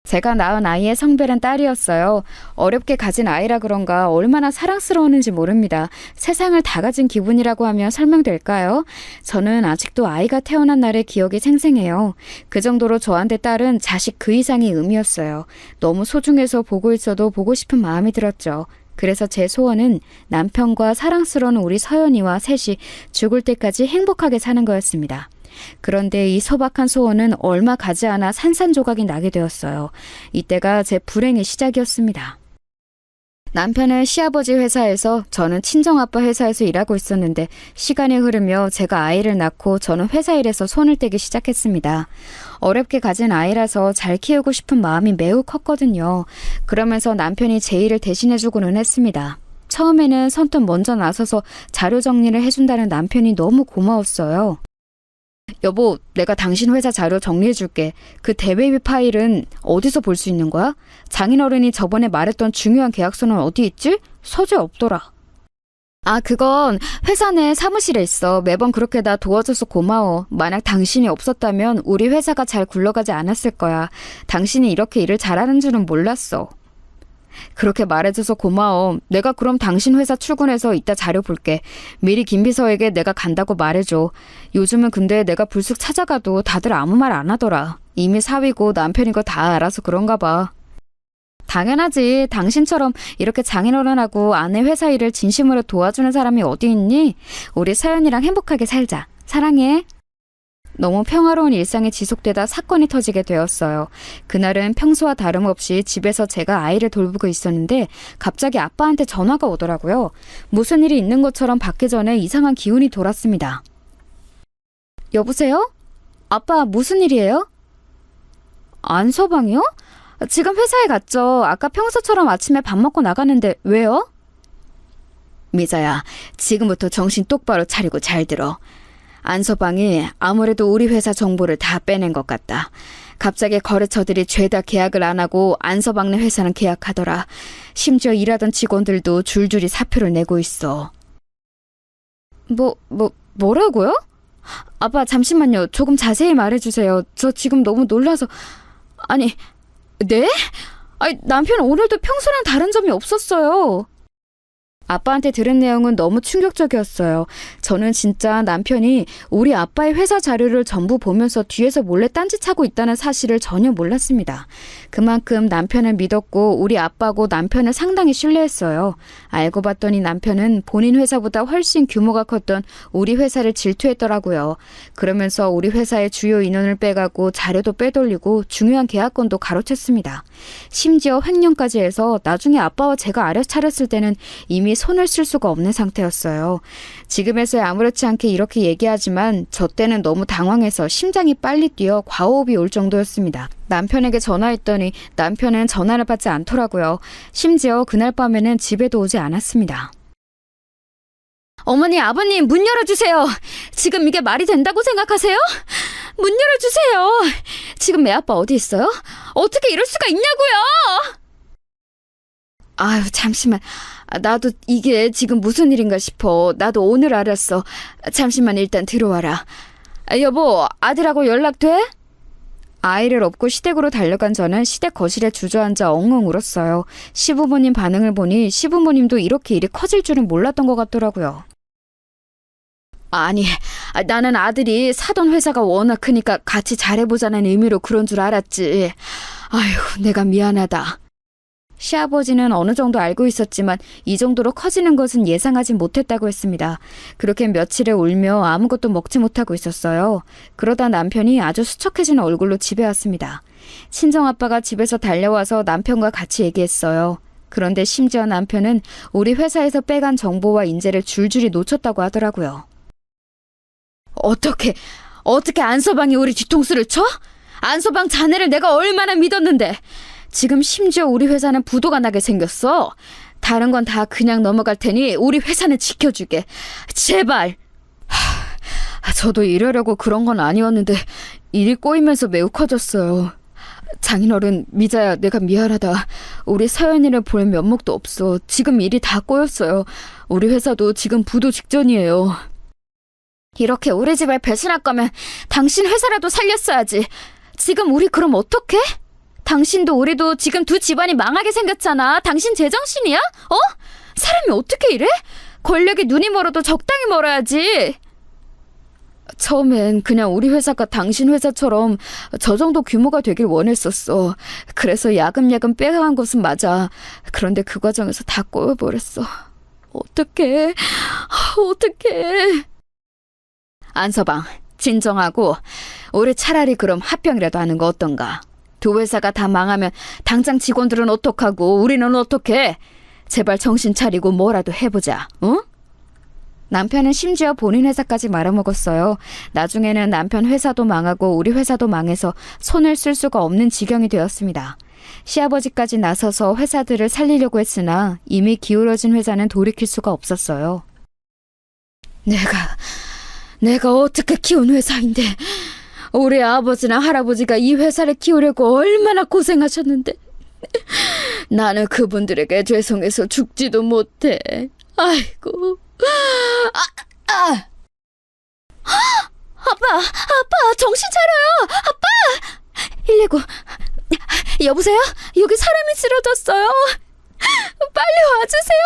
B: 제가 낳은 아이의 성별은 딸이었어요. 어렵게 가진 아이라 그런가 얼마나 사랑스러웠는지 모릅니다. 세상을 다 가진 기분이라고 하면 설명될까요? 저는 아직도 아이가 태어난 날의 기억이 생생해요. 그 정도로 저한테 딸은 자식 그 이상의 의미였어요. 너무 소중해서 보고 있어도 보고 싶은 마음이 들었죠. 그래서 제 소원은 남편과 사랑스러운 우리 서연이와 셋이 죽을 때까지 행복하게 사는 거였습니다. 그런데 이 소박한 소원은 얼마 가지 않아 산산조각이 나게 되었어요. 이때가 제 불행의 시작이었습니다. 남편은 시아버지 회사에서 저는 친정아빠 회사에서 일하고 있었는데 시간이 흐르며 제가 아이를 낳고 저는 회사 일에서 손을 떼기 시작했습니다. 어렵게 가진 아이라서 잘 키우고 싶은 마음이 매우 컸거든요. 그러면서 남편이 제 일을 대신해주고는 했습니다. 처음에는 선뜻 먼저 나서서 자료 정리를 해준다는 남편이 너무 고마웠어요. 여보, 내가 당신 회사 자료 정리해줄게. 그 대베이비 파일은 어디서 볼 수 있는 거야? 장인어른이 저번에 말했던 중요한 계약서는 어디 있지? 서재 없더라. 아, 그건 회사 내 사무실에 있어. 매번 그렇게 나 도와줘서 고마워. 만약 당신이 없었다면 우리 회사가 잘 굴러가지 않았을 거야. 당신이 이렇게 일을 잘하는 줄은 몰랐어. 그렇게 말해줘서 고마워. 내가 그럼 당신 회사 출근해서 이따 자료 볼게. 미리 김 비서에게 내가 간다고 말해줘. 요즘은 근데 내가 불쑥 찾아가도 다들 아무 말 안 하더라. 이미 사위고 남편인 거 다 알아서 그런가 봐. 당연하지. 당신처럼 이렇게 장인어른하고 아내 회사 일을 진심으로 도와주는 사람이 어디 있니? 우리 서연이랑 행복하게 살자. 사랑해. 너무 평화로운 일상이 지속되다 사건이 터지게 되었어요. 그날은 평소와 다름없이 집에서 제가 아이를 돌보고 있었는데 갑자기 아빠한테 전화가 오더라고요. 무슨 일이 있는 것처럼 받기 전에 이상한 기운이 돌았습니다. 여보세요? 아빠 무슨 일이에요? 안서방이요? 지금 회사에 갔죠. 아까 평소처럼 아침에 밥 먹고 나가는데 왜요? 미자야, 지금부터 정신 똑바로 차리고 잘 들어. 안서방이 아무래도 우리 회사 정보를 다 빼낸 것 같다. 갑자기 거래처들이 죄다 계약을 안 하고 안서방네 회사는 계약하더라. 심지어 일하던 직원들도 줄줄이 사표를 내고 있어. 뭐라고요? 아빠 잠시만요. 조금 자세히 말해주세요. 저 지금 너무 놀라서... 아니, 네? 아니, 남편 오늘도 평소랑 다른 점이 없었어요. 아빠한테 들은 내용은 너무 충격적이었어요. 저는 진짜 남편이 우리 아빠의 회사 자료를 전부 보면서 뒤에서 몰래 딴짓하고 있다는 사실을 전혀 몰랐습니다. 그만큼 남편을 믿었고 우리 아빠고 남편을 상당히 신뢰했어요. 알고 봤더니 남편은 본인 회사보다 훨씬 규모가 컸던 우리 회사를 질투했더라고요. 그러면서 우리 회사의 주요 인원을 빼가고 자료도 빼돌리고 중요한 계약건도 가로챘습니다. 심지어 횡령까지 해서 나중에 아빠와 제가 알아차렸을 때는 이미 손을 쓸 수가 없는 상태였어요. 지금에서야 아무렇지 않게 이렇게 얘기하지만 저 때는 너무 당황해서 심장이 빨리 뛰어 과호흡이 올 정도였습니다. 남편에게 전화했더니 남편은 전화를 받지 않더라고요. 심지어 그날 밤에는 집에도 오지 않았습니다. 어머니, 아버님, 문 열어주세요. 지금 이게 말이 된다고 생각하세요? 문 열어주세요. 지금 애 아빠 어디 있어요? 어떻게 이럴 수가 있냐고요? 아유, 잠시만. 나도 이게 지금 무슨 일인가 싶어. 나도 오늘 알았어. 잠시만 일단 들어와라. 여보, 아들하고 연락돼? 아이를 업고 시댁으로 달려간 저는 시댁 거실에 주저앉아 엉엉 울었어요. 시부모님 반응을 보니 시부모님도 이렇게 일이 커질 줄은 몰랐던 것 같더라고요. 아니, 나는 아들이 사돈 회사가 워낙 크니까 같이 잘해보자는 의미로 그런 줄 알았지. 아휴, 내가 미안하다. 시아버지는 어느 정도 알고 있었지만 이 정도로 커지는 것은 예상하지 못했다고 했습니다. 그렇게 며칠을 울며 아무것도 먹지 못하고 있었어요. 그러다 남편이 아주 수척해진 얼굴로 집에 왔습니다. 친정아빠가 집에서 달려와서 남편과 같이 얘기했어요. 그런데 심지어 남편은 우리 회사에서 빼간 정보와 인재를 줄줄이 놓쳤다고 하더라고요. 어떻게 안서방이 우리 뒤통수를 쳐? 안서방 자네를 내가 얼마나 믿었는데. 지금 심지어 우리 회사는 부도가 나게 생겼어. 다른 건 다 그냥 넘어갈 테니 우리 회사는 지켜주게. 제발. 저도 이러려고 그런 건 아니었는데 일이 꼬이면서 매우 커졌어요. 장인어른, 미자야, 내가 미안하다. 우리 서연이를 볼 면목도 없어. 지금 일이 다 꼬였어요. 우리 회사도 지금 부도 직전이에요. 이렇게 우리 집을 배신할 거면 당신 회사라도 살렸어야지. 지금 우리 그럼 어떡해? 당신도 우리도 지금 두 집안이 망하게 생겼잖아. 당신 제정신이야? 어? 사람이 어떻게 이래? 권력에 눈이 멀어도 적당히 멀어야지. 처음엔 그냥 우리 회사가 당신 회사처럼 저 정도 규모가 되길 원했었어. 그래서 야금야금 빼간 것은 맞아. 그런데 그 과정에서 다 꼬여버렸어. 어떡해. 어떡해. 안서방, 진정하고 우리 차라리 그럼 합병이라도 하는 거 어떤가? 두 회사가 다 망하면 당장 직원들은 어떡하고 우리는 어떡해? 제발 정신 차리고 뭐라도 해보자. 응? 남편은 심지어 본인 회사까지 말아먹었어요. 나중에는 남편 회사도 망하고 우리 회사도 망해서 손을 쓸 수가 없는 지경이 되었습니다. 시아버지까지 나서서 회사들을 살리려고 했으나 이미 기울어진 회사는 돌이킬 수가 없었어요. 내가 어떻게 키운 회사인데. 우리 아버지나 할아버지가 이 회사를 키우려고 얼마나 고생하셨는데 나는 그분들에게 죄송해서 죽지도 못해. 아이고. 아빠, 정신 차려요. 아빠. 119. 여보세요? 여기 사람이 쓰러졌어요. 빨리 와주세요.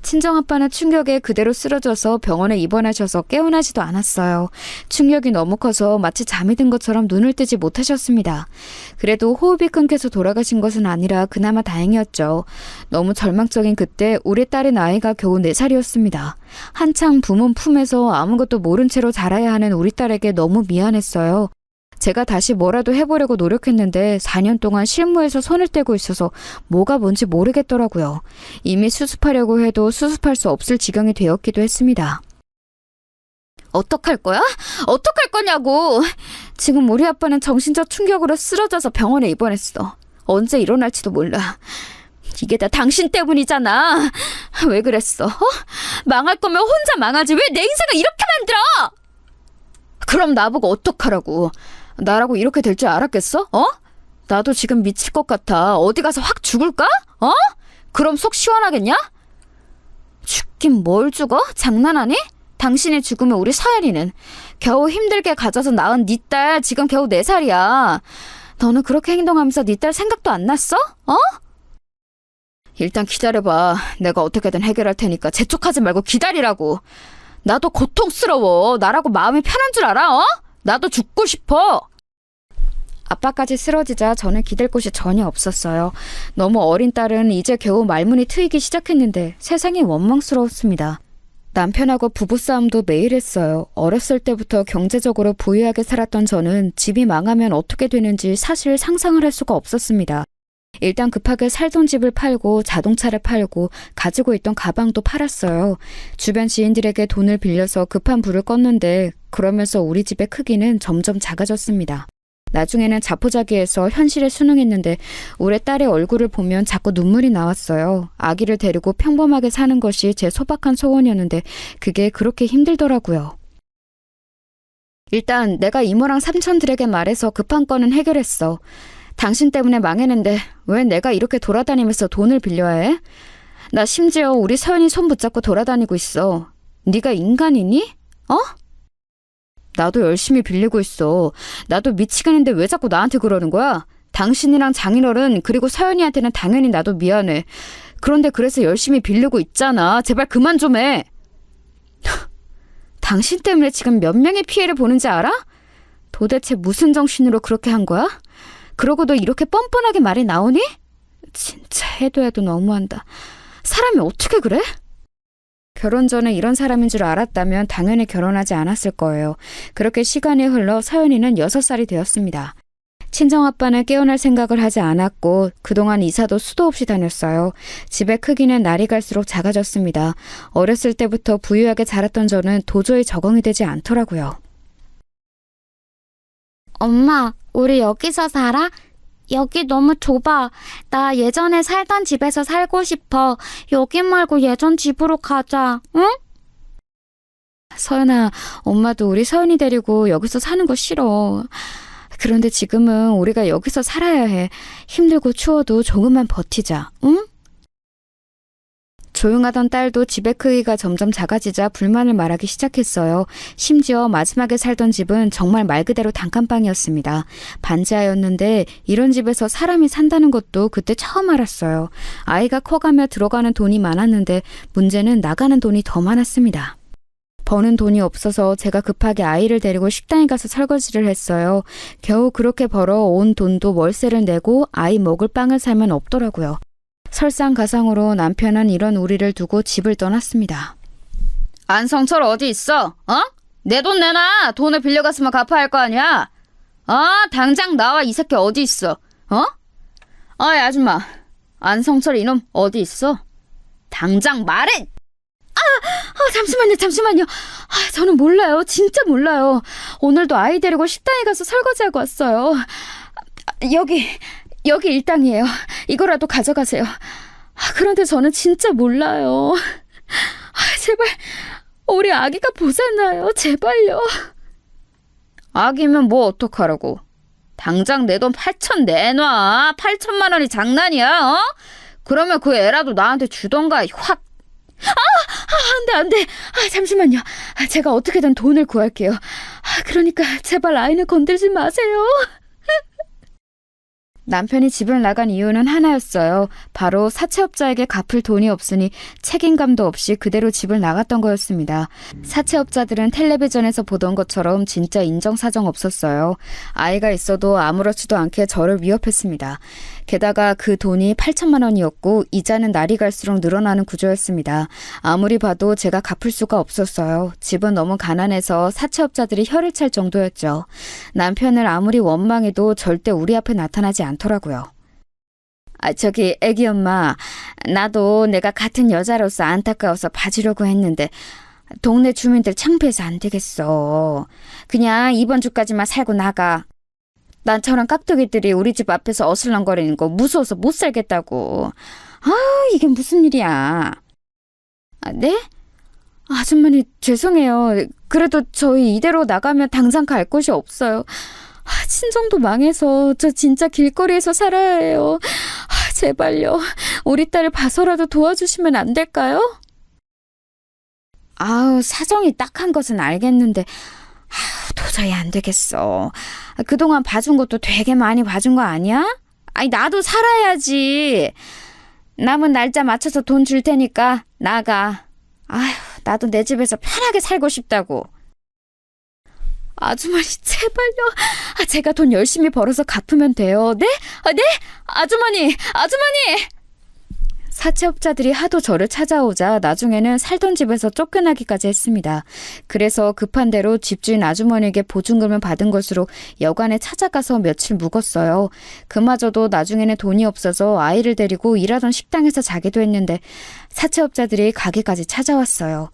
B: 친정아빠는 충격에 그대로 쓰러져서 병원에 입원하셔서 깨어나지도 않았어요. 충격이 너무 커서 마치 잠이 든 것처럼 눈을 뜨지 못하셨습니다. 그래도 호흡이 끊겨서 돌아가신 것은 아니라 그나마 다행이었죠. 너무 절망적인 그때 우리 딸의 나이가 겨우 4살이었습니다. 한창 부모 품에서 아무것도 모른 채로 자라야 하는 우리 딸에게 너무 미안했어요. 제가 다시 뭐라도 해보려고 노력했는데 4년 동안 실무에서 손을 떼고 있어서 뭐가 뭔지 모르겠더라고요. 이미 수습하려고 해도 수습할 수 없을 지경이 되었기도 했습니다. 어떡할 거야? 어떡할 거냐고! 지금 우리 아빠는 정신적 충격으로 쓰러져서 병원에 입원했어. 언제 일어날지도 몰라. 이게 다 당신 때문이잖아. 왜 그랬어? 망할 거면 혼자 망하지 왜 내 인생을 이렇게 만들어! 그럼 나보고 어떡하라고. 나라고 이렇게 될 줄 알았겠어? 나도 지금 미칠 것 같아. 어디 가서 확 죽을까? 그럼 속 시원하겠냐? 죽긴 뭘 죽어? 장난하니? 당신이 죽으면 우리 서연이는 겨우 힘들게 가져서 낳은 네 딸 지금 겨우 4살이야. 너는 그렇게 행동하면서 네 딸 생각도 안 났어? 일단 기다려봐. 내가 어떻게든 해결할 테니까 재촉하지 말고 기다리라고. 나도 고통스러워. 나라고 마음이 편한 줄 알아? 어? 나도 죽고 싶어. 아빠까지 쓰러지자 저는 기댈 곳이 전혀 없었어요. 너무 어린 딸은 이제 겨우 말문이 트이기 시작했는데 세상이 원망스러웠습니다. 남편하고 부부싸움도 매일 했어요. 어렸을 때부터 경제적으로 부유하게 살았던 저는 집이 망하면 어떻게 되는지 사실 상상을 할 수가 없었습니다. 일단 급하게 살던 집을 팔고 자동차를 팔고 가지고 있던 가방도 팔았어요. 주변 지인들에게 돈을 빌려서 급한 불을 껐는데 그러면서 우리 집의 크기는 점점 작아졌습니다. 나중에는 자포자기해서 현실에 순응했는데 우리 딸의 얼굴을 보면 자꾸 눈물이 나왔어요. 아기를 데리고 평범하게 사는 것이 제 소박한 소원이었는데 그게 그렇게 힘들더라고요. 일단 내가 이모랑 삼촌들에게 말해서 급한 건은 해결했어. 당신 때문에 망했는데 왜 내가 이렇게 돌아다니면서 돈을 빌려야 해? 나 심지어 우리 서연이 손 붙잡고 돌아다니고 있어. 네가 인간이니? 어? 나도 열심히 빌리고 있어. 나도 미치겠는데 왜 자꾸 나한테 그러는 거야? 당신이랑 장인어른 그리고 서연이한테는 당연히 나도 미안해. 그런데 그래서 열심히 빌리고 있잖아. 제발 그만 좀 해. 당신 때문에 지금 몇 명의 피해를 보는지 알아? 도대체 무슨 정신으로 그렇게 한 거야? 그러고도 이렇게 뻔뻔하게 말이 나오니? 진짜 해도 너무한다. 사람이 어떻게 그래? 결혼 전에 이런 사람인 줄 알았다면 당연히 결혼하지 않았을 거예요. 그렇게 시간이 흘러 서연이는 6살이 되었습니다. 친정아빠는 깨어날 생각을 하지 않았고 그동안 이사도 수도 없이 다녔어요. 집의 크기는 날이 갈수록 작아졌습니다. 어렸을 때부터 부유하게 자랐던 저는 도저히 적응이 되지 않더라고요.
C: 엄마, 우리 여기서 살아? 여기 너무 좁아. 나 예전에 살던 집에서 살고 싶어. 여기 말고 예전 집으로 가자. 응?
B: 서연아, 엄마도 우리 서연이 데리고 여기서 사는 거 싫어. 그런데 지금은 우리가 여기서 살아야 해. 힘들고 추워도 조금만 버티자. 응? 조용하던 딸도 집의 크기가 점점 작아지자 불만을 말하기 시작했어요. 심지어 마지막에 살던 집은 정말 말 그대로 단칸방이었습니다. 반지하였는데 이런 집에서 사람이 산다는 것도 그때 처음 알았어요. 아이가 커가며 들어가는 돈이 많았는데 문제는 나가는 돈이 더 많았습니다. 버는 돈이 없어서 제가 급하게 아이를 데리고 식당에 가서 설거지를 했어요. 겨우 그렇게 벌어 온 돈도 월세를 내고 아이 먹을 빵을 사면 없더라고요. 설상가상으로 남편은 이런 우리를 두고 집을 떠났습니다. 안성철 어디 있어? 어? 내 돈 내놔. 돈을 빌려갔으면 갚아야 할 거 아니야. 당장 나와. 이 새끼 어디 있어? 어이 아줌마, 안성철 이놈 어디 있어? 당장 말해. 잠시만요. 저는 몰라요. 진짜 몰라요. 오늘도 아이 데리고 식당에 가서 설거지하고 왔어요. 여기 일당이에요. 이거라도 가져가세요. 그런데 저는 진짜 몰라요. 제발 우리 아기가 보잖아요. 제발요. 아기면 뭐 어떡하라고. 당장 내 돈 8천 내놔. 8천만 원이 장난이야? 어? 그러면 그 애라도 나한테 주던가 확. 안 돼. 잠시만요. 제가 어떻게든 돈을 구할게요. 그러니까 제발 아이는 건들지 마세요. 남편이 집을 나간 이유는 하나였어요. 바로 사채업자에게 갚을 돈이 없으니 책임감도 없이 그대로 집을 나갔던 거였습니다. 사채업자들은 텔레비전에서 보던 것처럼 진짜 인정사정 없었어요. 아이가 있어도 아무렇지도 않게 저를 위협했습니다. 게다가 그 돈이 8천만 원이었고 이자는 날이 갈수록 늘어나는 구조였습니다. 아무리 봐도 제가 갚을 수가 없었어요. 집은 너무 가난해서 사채업자들이 혀를 찰 정도였죠. 남편을 아무리 원망해도 절대 우리 앞에 나타나지 않더라고요. 저기 애기 엄마, 나도 내가 같은 여자로서 안타까워서 봐주려고 했는데 동네 주민들 창피해서 안 되겠어. 그냥 이번 주까지만 살고 나가. 난 저런 깍두기들이 우리 집 앞에서 어슬렁거리는 거 무서워서 못 살겠다고. 이게 무슨 일이야. 네? 아줌마니 죄송해요. 그래도 저희 이대로 나가면 당장 갈 곳이 없어요. 친정도 망해서 저 진짜 길거리에서 살아야 해요. 제발요. 우리 딸을 봐서라도 도와주시면 안 될까요? 사정이 딱한 것은 알겠는데 도저히 안 되겠어. 그동안 봐준 것도 되게 많이 봐준 거 아니야? 나도 살아야지. 남은 날짜 맞춰서 돈 줄 테니까 나가. 아휴, 나도 내 집에서 편하게 살고 싶다고. 아주머니, 제발요. 제가 돈 열심히 벌어서 갚으면 돼요. 네? 네? 아주머니! 사채업자들이 하도 저를 찾아오자 나중에는 살던 집에서 쫓겨나기까지 했습니다. 그래서 급한 대로 집주인 아주머니에게 보증금을 받은 것으로 여관에 찾아가서 며칠 묵었어요. 그마저도 나중에는 돈이 없어서 아이를 데리고 일하던 식당에서 자기도 했는데 사채업자들이 가게까지 찾아왔어요.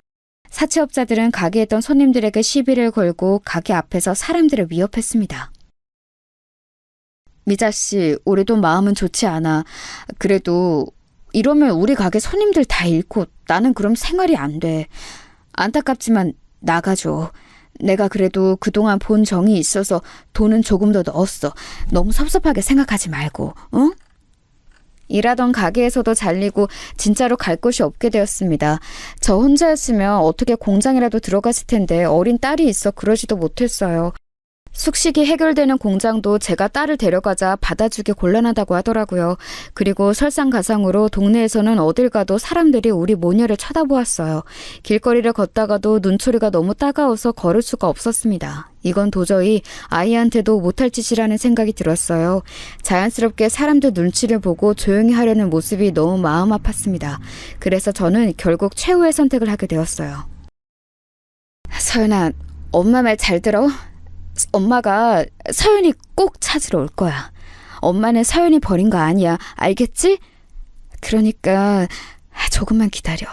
B: 사채업자들은 가게에 있던 손님들에게 시비를 걸고 가게 앞에서 사람들을 위협했습니다. 미자씨, 우리도 마음은 좋지 않아. 그래도 이러면 우리 가게 손님들 다 잃고 나는 그럼 생활이 안 돼. 안타깝지만 나가줘. 내가 그래도 그동안 본 정이 있어서 돈은 조금 더 넣었어. 너무 섭섭하게 생각하지 말고, 응? 일하던 가게에서도 잘리고 진짜로 갈 곳이 없게 되었습니다. 저 혼자였으면 어떻게 공장이라도 들어갔을 텐데 어린 딸이 있어 그러지도 못했어요. 숙식이 해결되는 공장도 제가 딸을 데려가자 받아주기 곤란하다고 하더라고요. 그리고 설상가상으로 동네에서는 어딜 가도 사람들이 우리 모녀를 쳐다보았어요. 길거리를 걷다가도 눈초리가 너무 따가워서 걸을 수가 없었습니다. 이건 도저히 아이한테도 못할 짓이라는 생각이 들었어요. 자연스럽게 사람들 눈치를 보고 조용히 하려는 모습이 너무 마음 아팠습니다. 그래서 저는 결국 최후의 선택을 하게 되었어요. 서연아, 엄마 말 잘 들어? 엄마가 서연이 꼭 찾으러 올 거야. 엄마는 서연이 버린 거 아니야. 알겠지? 그러니까 조금만 기다려.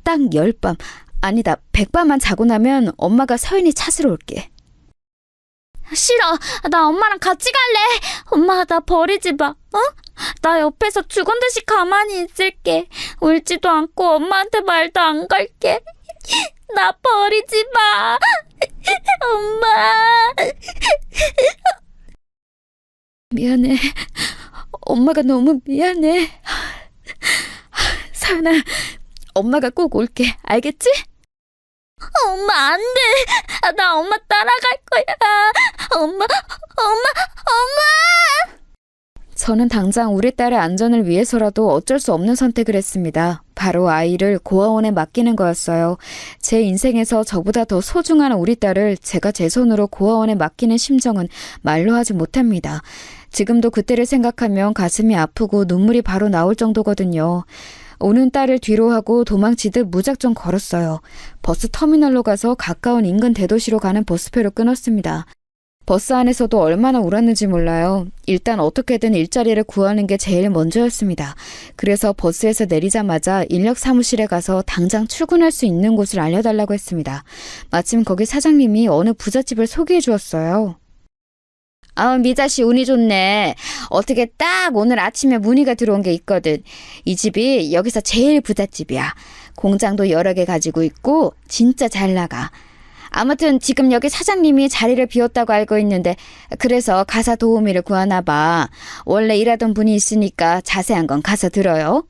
B: 딱 10밤, 아니다 100밤만 자고 나면 엄마가 서연이 찾으러 올게.
C: 싫어. 나 엄마랑 같이 갈래. 엄마, 나 버리지 마. 어? 나 옆에서 죽은 듯이 가만히 있을게. 울지도 않고 엄마한테 말도 안 걸게. 나 버리지 마. 엄마.
B: 미안해. 엄마가 너무 미안해. 서연아, 엄마가 꼭 올게. 알겠지?
C: 엄마, 안 돼. 나 엄마 따라갈 거야. 엄마.
B: 저는 당장 우리 딸의 안전을 위해서라도 어쩔 수 없는 선택을 했습니다. 바로 아이를 고아원에 맡기는 거였어요. 제 인생에서 저보다 더 소중한 우리 딸을 제가 제 손으로 고아원에 맡기는 심정은 말로 하지 못합니다. 지금도 그때를 생각하면 가슴이 아프고 눈물이 바로 나올 정도거든요. 오는 딸을 뒤로 하고 도망치듯 무작정 걸었어요. 버스 터미널로 가서 가까운 인근 대도시로 가는 버스표를 끊었습니다. 버스 안에서도 얼마나 울었는지 몰라요. 일단 어떻게든 일자리를 구하는 게 제일 먼저였습니다. 그래서 버스에서 내리자마자 인력 사무실에 가서 당장 출근할 수 있는 곳을 알려달라고 했습니다. 마침 거기 사장님이 어느 부잣집을 소개해 주었어요. 미자씨 운이 좋네. 어떻게 딱 오늘 아침에 문의가 들어온 게 있거든. 이 집이 여기서 제일 부잣집이야. 공장도 여러 개 가지고 있고 진짜 잘 나가. 아무튼 지금 여기 사장님이 자리를 비웠다고 알고 있는데 그래서 가사 도우미를 구하나 봐. 원래 일하던 분이 있으니까 자세한 건 가서 들어요.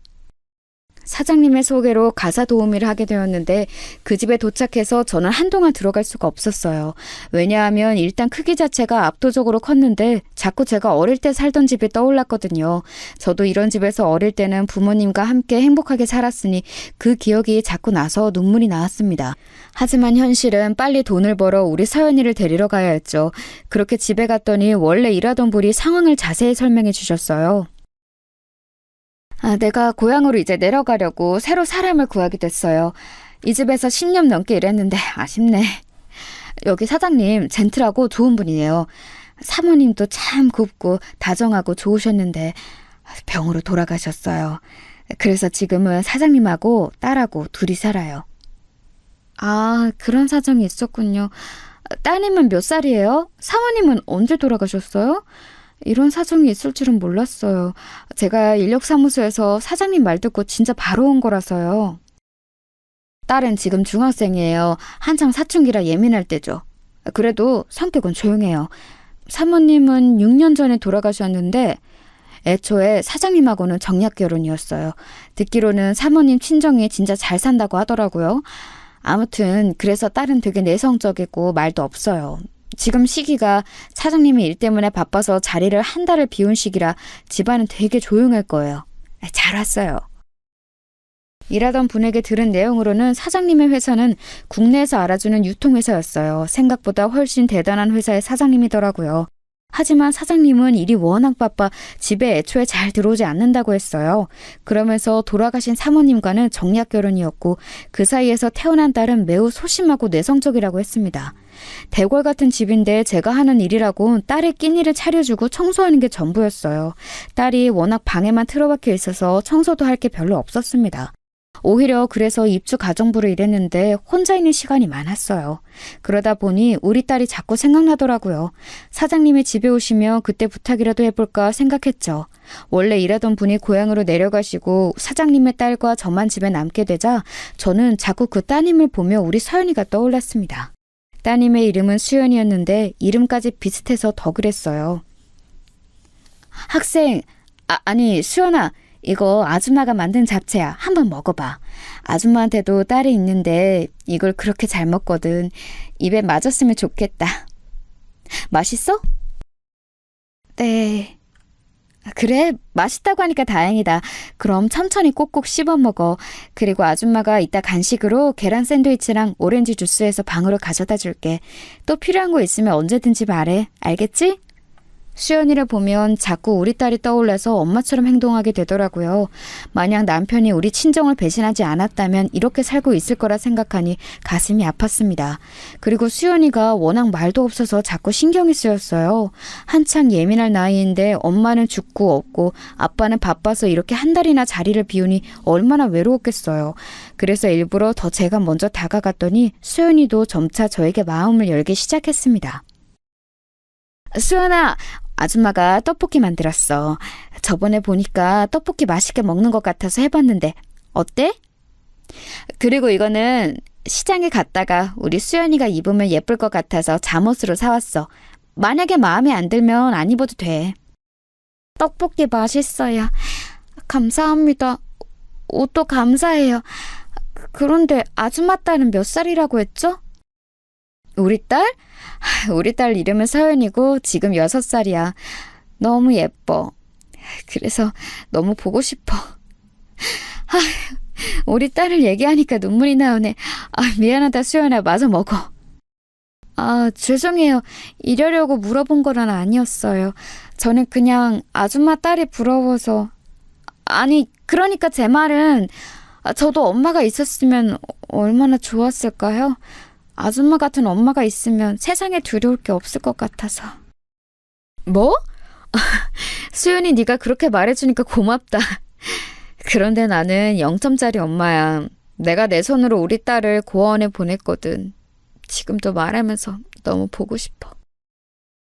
B: 사장님의 소개로 가사 도우미를 하게 되었는데 그 집에 도착해서 저는 한동안 들어갈 수가 없었어요. 왜냐하면 일단 크기 자체가 압도적으로 컸는데 자꾸 제가 어릴 때 살던 집이 떠올랐거든요. 저도 이런 집에서 어릴 때는 부모님과 함께 행복하게 살았으니 그 기억이 자꾸 나서 눈물이 나왔습니다. 하지만 현실은 빨리 돈을 벌어 우리 서연이를 데리러 가야 했죠. 그렇게 집에 갔더니 원래 일하던 분이 상황을 자세히 설명해 주셨어요. 내가 고향으로 이제 내려가려고 새로 사람을 구하게 됐어요. 이 집에서 10년 넘게 일했는데 아쉽네. 여기 사장님 젠틀하고 좋은 분이에요. 사모님도 참 곱고 다정하고 좋으셨는데 병으로 돌아가셨어요. 그래서 지금은 사장님하고 딸하고 둘이 살아요. 그런 사정이 있었군요. 따님은 몇 살이에요? 사모님은 언제 돌아가셨어요? 이런 사정이 있을 줄은 몰랐어요. 제가 인력사무소에서 사장님 말 듣고 진짜 바로 온 거라서요. 딸은 지금 중학생이에요. 한창 사춘기라 예민할 때죠. 그래도 성격은 조용해요. 사모님은 6년 전에 돌아가셨는데 애초에 사장님하고는 정략 결혼이었어요. 듣기로는 사모님 친정이 진짜 잘 산다고 하더라고요. 아무튼 그래서 딸은 되게 내성적이고 말도 없어요. 지금 시기가 사장님이 일 때문에 바빠서 자리를 한 달을 비운 시기라 집안은 되게 조용할 거예요. 잘 왔어요. 일하던 분에게 들은 내용으로는 사장님의 회사는 국내에서 알아주는 유통회사였어요. 생각보다 훨씬 대단한 회사의 사장님이더라고요. 하지만 사장님은 일이 워낙 바빠 집에 애초에 잘 들어오지 않는다고 했어요. 그러면서 돌아가신 사모님과는 정략 결혼이었고 그 사이에서 태어난 딸은 매우 소심하고 내성적이라고 했습니다. 대궐 같은 집인데 제가 하는 일이라고 딸의 끼니를 차려주고 청소하는 게 전부였어요. 딸이 워낙 방에만 틀어박혀 있어서 청소도 할 게 별로 없었습니다. 오히려 그래서 입주 가정부로 일했는데 혼자 있는 시간이 많았어요. 그러다 보니 우리 딸이 자꾸 생각나더라고요. 사장님이 집에 오시면 그때 부탁이라도 해볼까 생각했죠. 원래 일하던 분이 고향으로 내려가시고 사장님의 딸과 저만 집에 남게 되자 저는 자꾸 그 따님을 보며 우리 서연이가 떠올랐습니다. 따님의 이름은 수연이었는데 이름까지 비슷해서 더 그랬어요. 학생, 아니 수연아. 이거 아줌마가 만든 잡채야. 한번 먹어봐. 아줌마한테도 딸이 있는데 이걸 그렇게 잘 먹거든. 입에 맞았으면 좋겠다. 맛있어? 네. 그래? 맛있다고 하니까 다행이다. 그럼 천천히 꼭꼭 씹어 먹어. 그리고 아줌마가 이따 간식으로 계란 샌드위치랑 오렌지 주스해서 방으로 가져다 줄게. 또 필요한 거 있으면 언제든지 말해. 알겠지? 수연이를 보면 자꾸 우리 딸이 떠올라서 엄마처럼 행동하게 되더라고요. 만약 남편이 우리 친정을 배신하지 않았다면 이렇게 살고 있을 거라 생각하니 가슴이 아팠습니다. 그리고 수연이가 워낙 말도 없어서 자꾸 신경이 쓰였어요. 한창 예민할 나이인데 엄마는 죽고 없고 아빠는 바빠서 이렇게 한 달이나 자리를 비우니 얼마나 외로웠겠어요. 그래서 일부러 더 제가 먼저 다가갔더니 수연이도 점차 저에게 마음을 열기 시작했습니다. 수연아, 아줌마가 떡볶이 만들었어. 저번에 보니까 떡볶이 맛있게 먹는 것 같아서 해봤는데 어때? 그리고 이거는 시장에 갔다가 우리 수연이가 입으면 예쁠 것 같아서 잠옷으로 사왔어. 만약에 마음에 안 들면 안 입어도 돼. 떡볶이 맛있어요. 감사합니다. 옷도 감사해요. 그런데 아줌마 딸은 몇 살이라고 했죠? 우리 딸? 우리 딸 이름은 서연이고 지금 6살이야. 너무 예뻐. 그래서 너무 보고 싶어. 우리 딸을 얘기하니까 눈물이 나오네. 미안하다 수연아. 마저 먹어. 죄송해요. 이러려고 물어본 건 아니었어요. 저는 그냥 아줌마 딸이 부러워서. 아니, 그러니까 제 말은 저도 엄마가 있었으면 얼마나 좋았을까요? 아줌마 같은 엄마가 있으면 세상에 두려울 게 없을 것 같아서. 뭐? 수연이 네가 그렇게 말해주니까 고맙다. 그런데 나는 0점짜리 엄마야. 내가 내 손으로 우리 딸을 고아원에 보냈거든. 지금도 말하면서 너무 보고 싶어.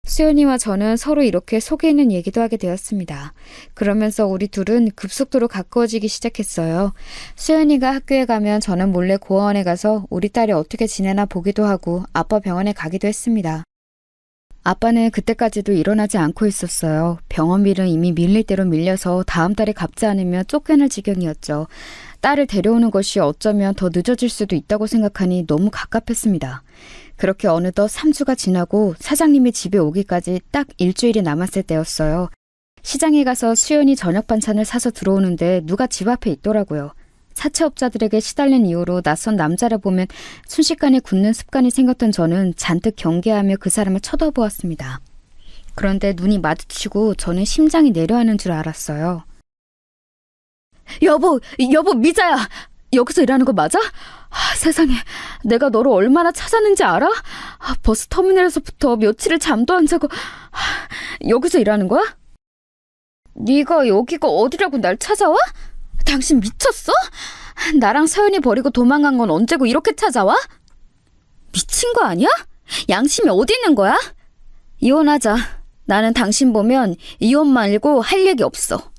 B: 수연이와 저는 서로 이렇게 속에 있는 얘기도 하게 되었습니다. 그러면서 우리 둘은 급속도로 가까워지기 시작했어요. 수연이가 학교에 가면 저는 몰래 고아원에 가서 우리 딸이 어떻게 지내나 보기도 하고 아빠 병원에 가기도 했습니다. 아빠는 그때까지도 일어나지 않고 있었어요. 병원비는 이미 밀릴 대로 밀려서 다음 달에 갚지 않으면 쫓겨날 지경이었죠. 딸을 데려오는 것이 어쩌면 더 늦어질 수도 있다고 생각하니 너무 갑갑했습니다. 그렇게 어느덧 3주가 지나고 사장님이 집에 오기까지 딱 일주일이 남았을 때였어요. 시장에 가서 수연이 저녁 반찬을 사서 들어오는데 누가 집 앞에 있더라고요. 사채업자들에게 시달린 이후로 낯선 남자를 보면 순식간에 굳는 습관이 생겼던 저는 잔뜩 경계하며 그 사람을 쳐다보았습니다. 그런데 눈이 마주치고 저는 심장이 내려앉는 줄 알았어요. 여보, 미자야! 여기서 일하는 거 맞아? 세상에, 내가 너를 얼마나 찾았는지 알아? 버스터미널에서부터 며칠을 잠도 안 자고 여기서 일하는 거야? 네가 여기가 어디라고 날 찾아와? 당신 미쳤어? 나랑 서연이 버리고 도망간 건 언제고 이렇게 찾아와? 미친 거 아니야? 양심이 어디 있는 거야? 이혼하자. 나는 당신 보면 이혼 말고 할 얘기 없어.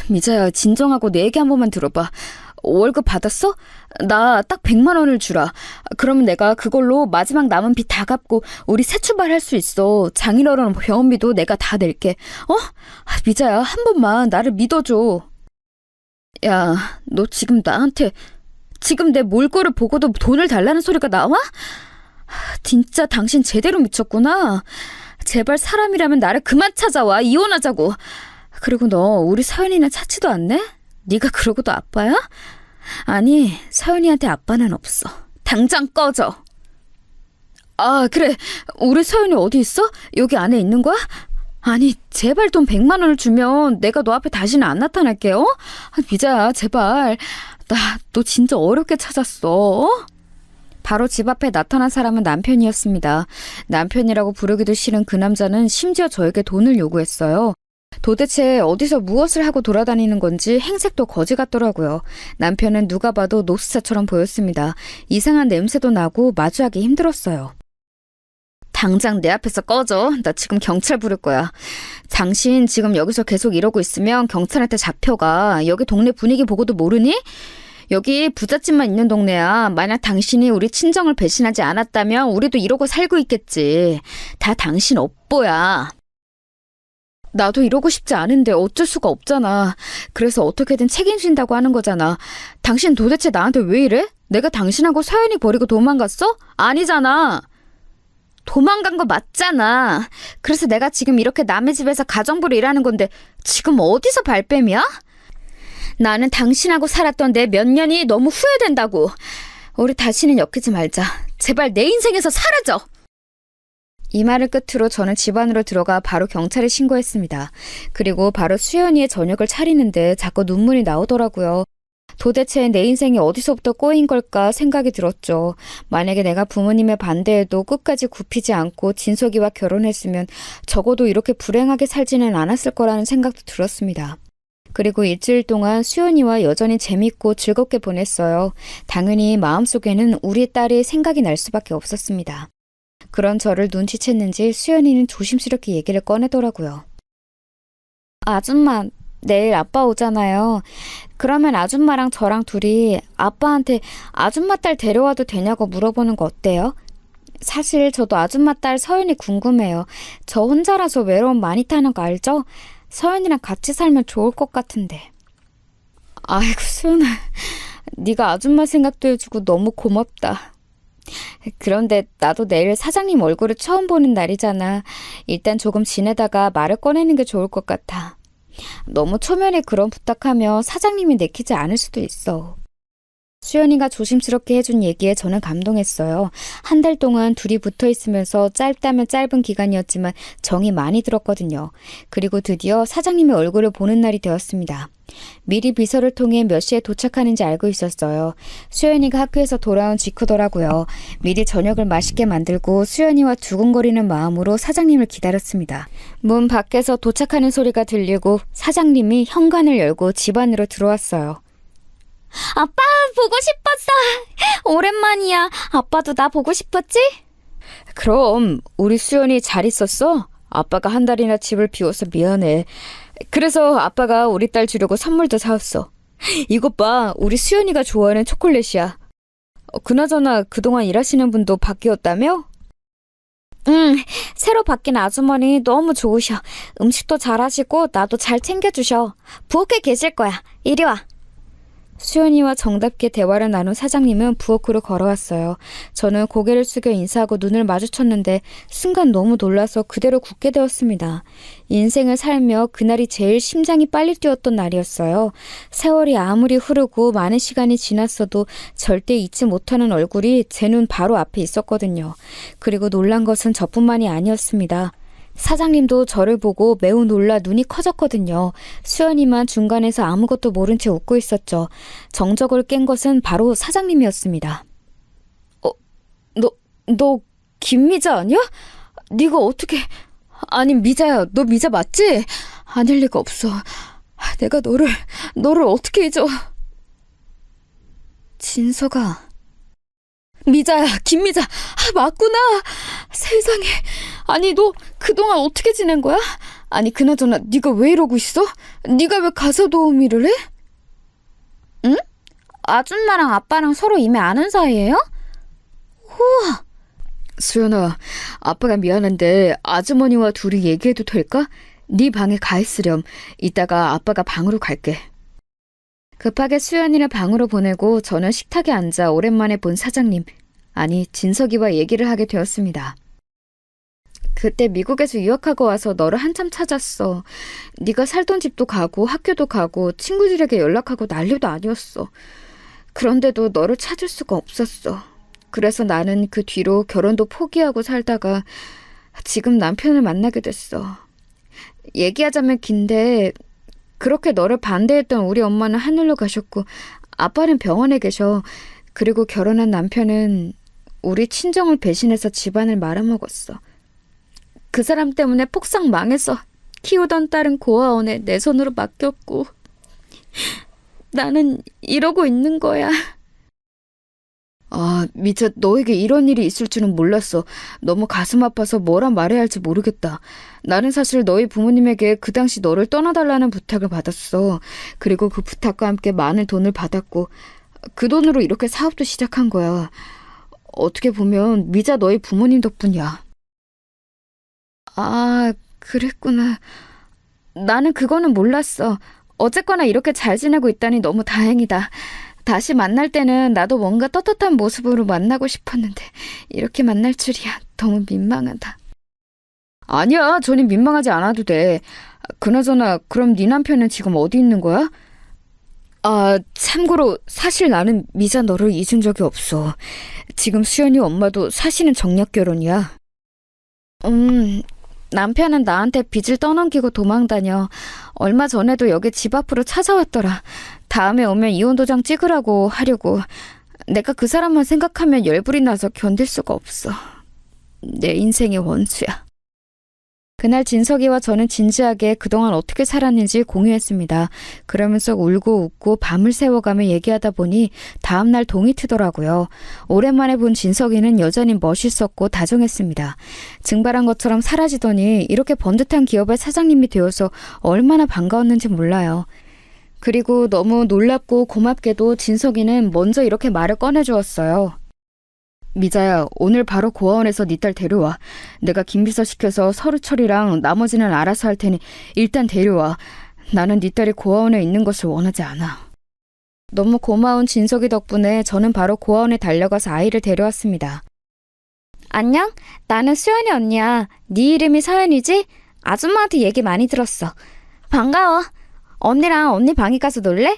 B: 미자야, 진정하고 내 얘기 한 번만 들어봐. 월급 받았어? 나 딱 100만 원을 주라. 그러면 내가 그걸로 마지막 남은 빚 다 갚고 우리 새 출발할 수 있어. 장인어른 병원비도 내가 다 낼게. 미자야, 한 번만 나를 믿어줘. 야, 너 지금 나한테 지금 내 몰골을 보고도 돈을 달라는 소리가 나와? 진짜 당신 제대로 미쳤구나. 제발 사람이라면 나를 그만 찾아와. 이혼하자고. 그리고 너 우리 서연이는 찾지도 않네? 네가 그러고도 아빠야? 아니, 서연이한테 아빠는 없어. 당장 꺼져. 아, 그래. 우리 서연이 어디 있어? 여기 안에 있는 거야? 아니, 제발 돈 100만 원을 주면 내가 너 앞에 다시는 안 나타날게, 어? 미자야, 제발. 너 진짜 어렵게 찾았어. 바로 집 앞에 나타난 사람은 남편이었습니다. 남편이라고 부르기도 싫은 그 남자는 심지어 저에게 돈을 요구했어요. 도대체 어디서 무엇을 하고 돌아다니는 건지 행색도 거지 같더라고요. 남편은 누가 봐도 노숙자처럼 보였습니다. 이상한 냄새도 나고 마주하기 힘들었어요. 당장 내 앞에서 꺼져. 나 지금 경찰 부를 거야. 당신 지금 여기서 계속 이러고 있으면 경찰한테 잡혀가. 여기 동네 분위기 보고도 모르니? 여기 부잣집만 있는 동네야. 만약 당신이 우리 친정을 배신하지 않았다면 우리도 이러고 살고 있겠지. 다 당신 업보야. 나도 이러고 싶지 않은데 어쩔 수가 없잖아. 그래서 어떻게든 책임진다고 하는 거잖아. 당신 도대체 나한테 왜 이래? 내가 당신하고 서연이 버리고 도망갔어? 아니잖아. 도망간 거 맞잖아. 그래서 내가 지금 이렇게 남의 집에서 가정부로 일하는 건데 지금 어디서 발뺌이야? 나는 당신하고 살았던 내 몇 년이 너무 후회된다고. 우리 다시는 엮이지 말자. 제발 내 인생에서 사라져. 이 말을 끝으로 저는 집 안으로 들어가 바로 경찰에 신고했습니다. 그리고 바로 수연이의 저녁을 차리는데 자꾸 눈물이 나오더라고요. 도대체 내 인생이 어디서부터 꼬인 걸까 생각이 들었죠. 만약에 내가 부모님의 반대에도 끝까지 굽히지 않고 진석이와 결혼했으면 적어도 이렇게 불행하게 살지는 않았을 거라는 생각도 들었습니다. 그리고 일주일 동안 수연이와 여전히 재밌고 즐겁게 보냈어요. 당연히 마음속에는 우리 딸의 생각이 날 수밖에 없었습니다. 그런 저를 눈치챘는지 수연이는 조심스럽게 얘기를 꺼내더라고요. 아줌마, 내일 아빠 오잖아요. 그러면 아줌마랑 저랑 둘이 아빠한테 아줌마 딸 데려와도 되냐고 물어보는 거 어때요? 사실 저도 아줌마 딸 서연이 궁금해요. 저 혼자라서 외로움 많이 타는 거 알죠? 서연이랑 같이 살면 좋을 것 같은데. 아이고 수연아, 네가 아줌마 생각도 해주고 너무 고맙다. 그런데 나도 내일 사장님 얼굴을 처음 보는 날이잖아. 일단 조금 지내다가 말을 꺼내는 게 좋을 것 같아. 너무 초면에 그런 부탁하면 사장님이 내키지 않을 수도 있어. 수연이가 조심스럽게 해준 얘기에 저는 감동했어요. 한 달 동안 둘이 붙어 있으면서 짧다면 짧은 기간이었지만 정이 많이 들었거든요. 그리고 드디어 사장님의 얼굴을 보는 날이 되었습니다. 미리 비서를 통해 몇 시에 도착하는지 알고 있었어요. 수연이가 학교에서 돌아온 직후더라고요. 미리 저녁을 맛있게 만들고 수연이와 두근거리는 마음으로 사장님을 기다렸습니다. 문 밖에서 도착하는 소리가 들리고 사장님이 현관을 열고 집 안으로 들어왔어요.
C: 아빠 보고 싶었어. 오랜만이야. 아빠도 나 보고 싶었지?
B: 그럼 우리 수연이 잘 있었어? 아빠가 한 달이나 집을 비워서 미안해. 그래서 아빠가 우리 딸 주려고 선물도 사왔어. 이것 봐, 우리 수연이가 좋아하는 초콜릿이야. 그나저나 그동안 일하시는 분도 바뀌었다며?
C: 응, 새로 바뀐 아주머니 너무 좋으셔. 음식도 잘하시고 나도 잘 챙겨주셔. 부엌에 계실 거야. 이리 와.
B: 수연이와 정답게 대화를 나눈 사장님은 부엌으로 걸어왔어요. 저는 고개를 숙여 인사하고 눈을 마주쳤는데 순간 너무 놀라서 그대로 굳게 되었습니다. 인생을 살며 그날이 제일 심장이 빨리 뛰었던 날이었어요. 세월이 아무리 흐르고 많은 시간이 지났어도 절대 잊지 못하는 얼굴이 제 눈 바로 앞에 있었거든요. 그리고 놀란 것은 저뿐만이 아니었습니다. 사장님도 저를 보고 매우 놀라 눈이 커졌거든요. 수연이만 중간에서 아무것도 모른 채 웃고 있었죠. 정적을 깬 것은 바로 사장님이었습니다. 너 김미자 아니야? 네가 어떻게... 아니 미자야, 너 미자 맞지? 아닐 리가 없어. 내가 너를 어떻게 잊어. 진서가... 미자야, 김미자. 맞구나. 세상에. 아니 너 그동안 어떻게 지낸 거야? 아니 그나저나 네가 왜 이러고 있어? 네가 왜 가사 도우미를 해?
C: 응? 아줌마랑 아빠랑 서로 이미 아는 사이예요? 우와.
B: 수연아, 아빠가 미안한데 아주머니와 둘이 얘기해도 될까? 네 방에 가 있으렴. 이따가 아빠가 방으로 갈게. 급하게 수연이를 방으로 보내고 저는 식탁에 앉아 오랜만에 본 사장님, 아니 진석이와 얘기를 하게 되었습니다. 그때 미국에서 유학하고 와서 너를 한참 찾았어. 네가 살던 집도 가고 학교도 가고 친구들에게 연락하고 난리도 아니었어. 그런데도 너를 찾을 수가 없었어. 그래서 나는 그 뒤로 결혼도 포기하고 살다가 지금 남편을 만나게 됐어. 얘기하자면 긴데 그렇게 너를 반대했던 우리 엄마는 하늘로 가셨고 아빠는 병원에 계셔. 그리고 결혼한 남편은 우리 친정을 배신해서 집안을 말아먹었어. 그 사람 때문에 폭삭 망해서 키우던 딸은 고아원에 내 손으로 맡겼고 나는 이러고 있는 거야. 아, 미자, 너에게 이런 일이 있을 줄은 몰랐어. 너무 가슴 아파서 뭐라 말해야 할지 모르겠다. 나는 사실 너희 부모님에게 그 당시 너를 떠나달라는 부탁을 받았어. 그리고 그 부탁과 함께 많은 돈을 받았고 그 돈으로 이렇게 사업도 시작한 거야. 어떻게 보면 미자 너희 부모님 덕분이야. 아, 그랬구나. 나는 그거는 몰랐어. 어쨌거나 이렇게 잘 지내고 있다니 너무 다행이다. 다시 만날 때는 나도 뭔가 떳떳한 모습으로 만나고 싶었는데 이렇게 만날 줄이야. 너무 민망하다. 아니야, 전혀 민망하지 않아도 돼. 그나저나 그럼 네 남편은 지금 어디 있는 거야? 아, 참고로 사실 나는 미자 너를 잊은 적이 없어. 지금 수연이 엄마도 사실은 정략 결혼이야. 남편은 나한테 빚을 떠넘기고 도망다녀. 얼마 전에도 여기 집 앞으로 찾아왔더라. 다음에 오면 이혼 도장 찍으라고 하려고. 내가 그 사람만 생각하면 열불이 나서 견딜 수가 없어. 내 인생의 원수야. 그날 진석이와 저는 진지하게 그동안 어떻게 살았는지 공유했습니다. 그러면서 울고 웃고 밤을 새워가며 얘기하다 보니 다음날 동이 트더라고요. 오랜만에 본 진석이는 여전히 멋있었고 다정했습니다. 증발한 것처럼 사라지더니 이렇게 번듯한 기업의 사장님이 되어서 얼마나 반가웠는지 몰라요. 그리고 너무 놀랍고 고맙게도 진석이는 먼저 이렇게 말을 꺼내주었어요. 미자야, 오늘 바로 고아원에서 네 딸 데려와. 내가 김비서 시켜서 서류 처리랑 나머지는 알아서 할 테니 일단 데려와. 나는 네 딸이 고아원에 있는 것을 원하지 않아. 너무 고마운 진석이 덕분에 저는 바로 고아원에 달려가서 아이를 데려왔습니다. 안녕? 나는 수연이 언니야. 네 이름이 서연이지? 아줌마한테 얘기 많이 들었어. 반가워. 언니랑 언니 방에 가서 놀래?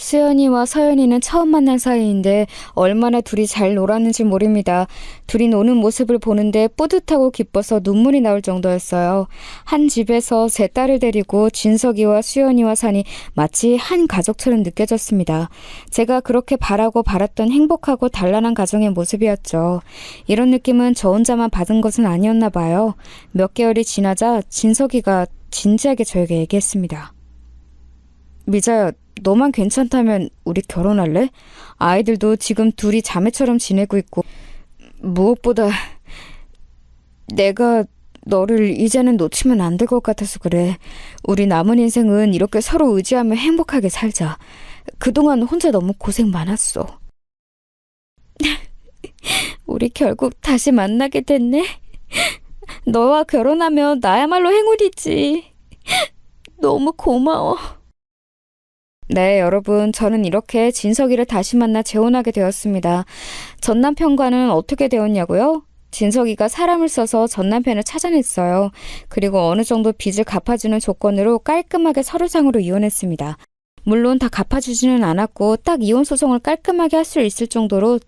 B: 수연이와 서연이는 처음 만난 사이인데 얼마나 둘이 잘 놀았는지 모릅니다. 둘이 노는 모습을 보는데 뿌듯하고 기뻐서 눈물이 나올 정도였어요. 한 집에서 제 딸을 데리고 진석이와 수연이와 사니 마치 한 가족처럼 느껴졌습니다. 제가 그렇게 바라고 바랐던 행복하고 단란한 가정의 모습이었죠. 이런 느낌은 저 혼자만 받은 것은 아니었나 봐요. 몇 개월이 지나자 진석이가 진지하게 저에게 얘기했습니다. 미자야, 너만 괜찮다면 우리 결혼할래? 아이들도 지금 둘이 자매처럼 지내고 있고 무엇보다 내가 너를 이제는 놓치면 안 될 것 같아서 그래. 우리 남은 인생은 이렇게 서로 의지하며 행복하게 살자. 그동안 혼자 너무 고생 많았어. 우리 결국 다시 만나게 됐네. 너와 결혼하면 나야말로 행운이지. 너무 고마워. 네, 여러분, 저는 이렇게 진석이를 다시 만나 재혼하게 되었습니다. 전 남편과는 어떻게 되었냐고요? 진석이가 사람을 써서 전 남편을 찾아냈어요. 그리고 어느 정도 빚을 갚아주는 조건으로 깔끔하게 서류상으로 이혼했습니다. 물론 다 갚아주지는 않았고 딱 이혼 소송을 깔끔하게 할 수 있을 정도로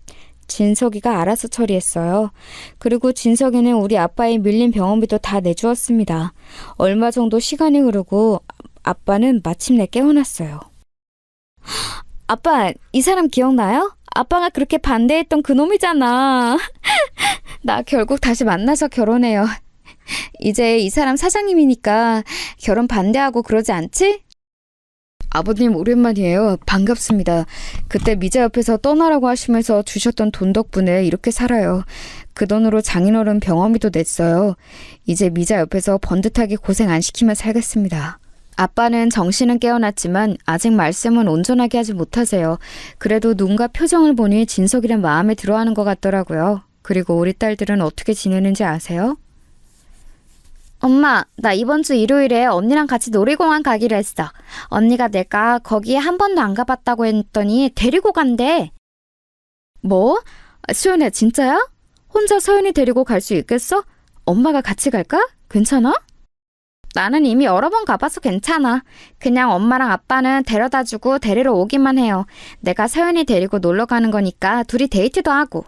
B: 진석이가 알아서 처리했어요. 그리고 진석이는 우리 아빠의 밀린 병원비도 다 내주었습니다. 얼마 정도 시간이 흐르고 아빠는 마침내 깨어났어요. 아빠, 이 사람 기억나요? 아빠가 그렇게 반대했던 그 놈이잖아. 나 결국 다시 만나서 결혼해요. 이제 이 사람 사장님이니까 결혼 반대하고 그러지 않지? 아버님 오랜만이에요. 반갑습니다. 그때 미자 옆에서 떠나라고 하시면서 주셨던 돈 덕분에 이렇게 살아요. 그 돈으로 장인어른 병원비도 냈어요. 이제 미자 옆에서 번듯하게 고생 안 시키며 살겠습니다. 아빠는 정신은 깨어났지만 아직 말씀은 온전하게 하지 못하세요. 그래도 눈과 표정을 보니 진석이란 마음에 들어하는 것 같더라고요. 그리고 우리 딸들은 어떻게 지내는지 아세요? 엄마, 나 이번 주 일요일에 언니랑 같이 놀이공원 가기로 했어. 언니가 내가 거기에 한 번도 안 가봤다고 했더니 데리고 간대. 뭐? 수연아, 진짜야? 혼자 서연이 데리고 갈 수 있겠어? 엄마가 같이 갈까? 괜찮아? 나는 이미 여러 번 가봐서 괜찮아. 그냥 엄마랑 아빠는 데려다주고 데리러 오기만 해요. 내가 서연이 데리고 놀러 가는 거니까 둘이 데이트도 하고.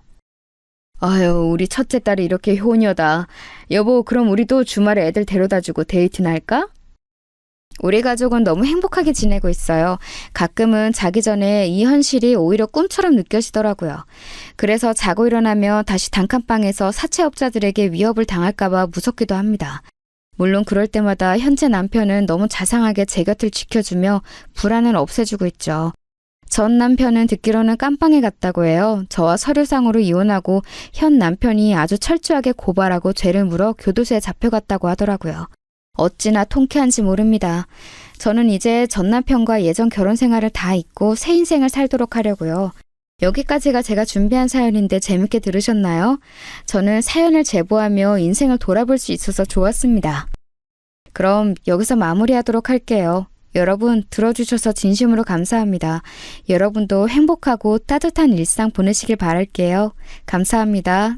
B: 아유, 우리 첫째 딸이 이렇게 효녀다. 여보, 그럼 우리도 주말에 애들 데려다주고 데이트나 할까? 우리 가족은 너무 행복하게 지내고 있어요. 가끔은 자기 전에 이 현실이 오히려 꿈처럼 느껴지더라고요. 그래서 자고 일어나면 다시 단칸방에서 사채업자들에게 위협을 당할까봐 무섭기도 합니다. 물론 그럴 때마다 현재 남편은 너무 자상하게 제 곁을 지켜주며 불안을 없애주고 있죠. 전 남편은 듣기로는 깜빵에 갔다고 해요. 저와 서류상으로 이혼하고 현 남편이 아주 철저하게 고발하고 죄를 물어 교도소에 잡혀갔다고 하더라고요. 어찌나 통쾌한지 모릅니다. 저는 이제 전 남편과 예전 결혼 생활을 다 잊고 새 인생을 살도록 하려고요. 여기까지가 제가 준비한 사연인데 재밌게 들으셨나요? 저는 사연을 제보하며 인생을 돌아볼 수 있어서 좋았습니다. 그럼 여기서 마무리하도록 할게요. 여러분 들어주셔서 진심으로 감사합니다. 여러분도 행복하고 따뜻한 일상 보내시길 바랄게요. 감사합니다.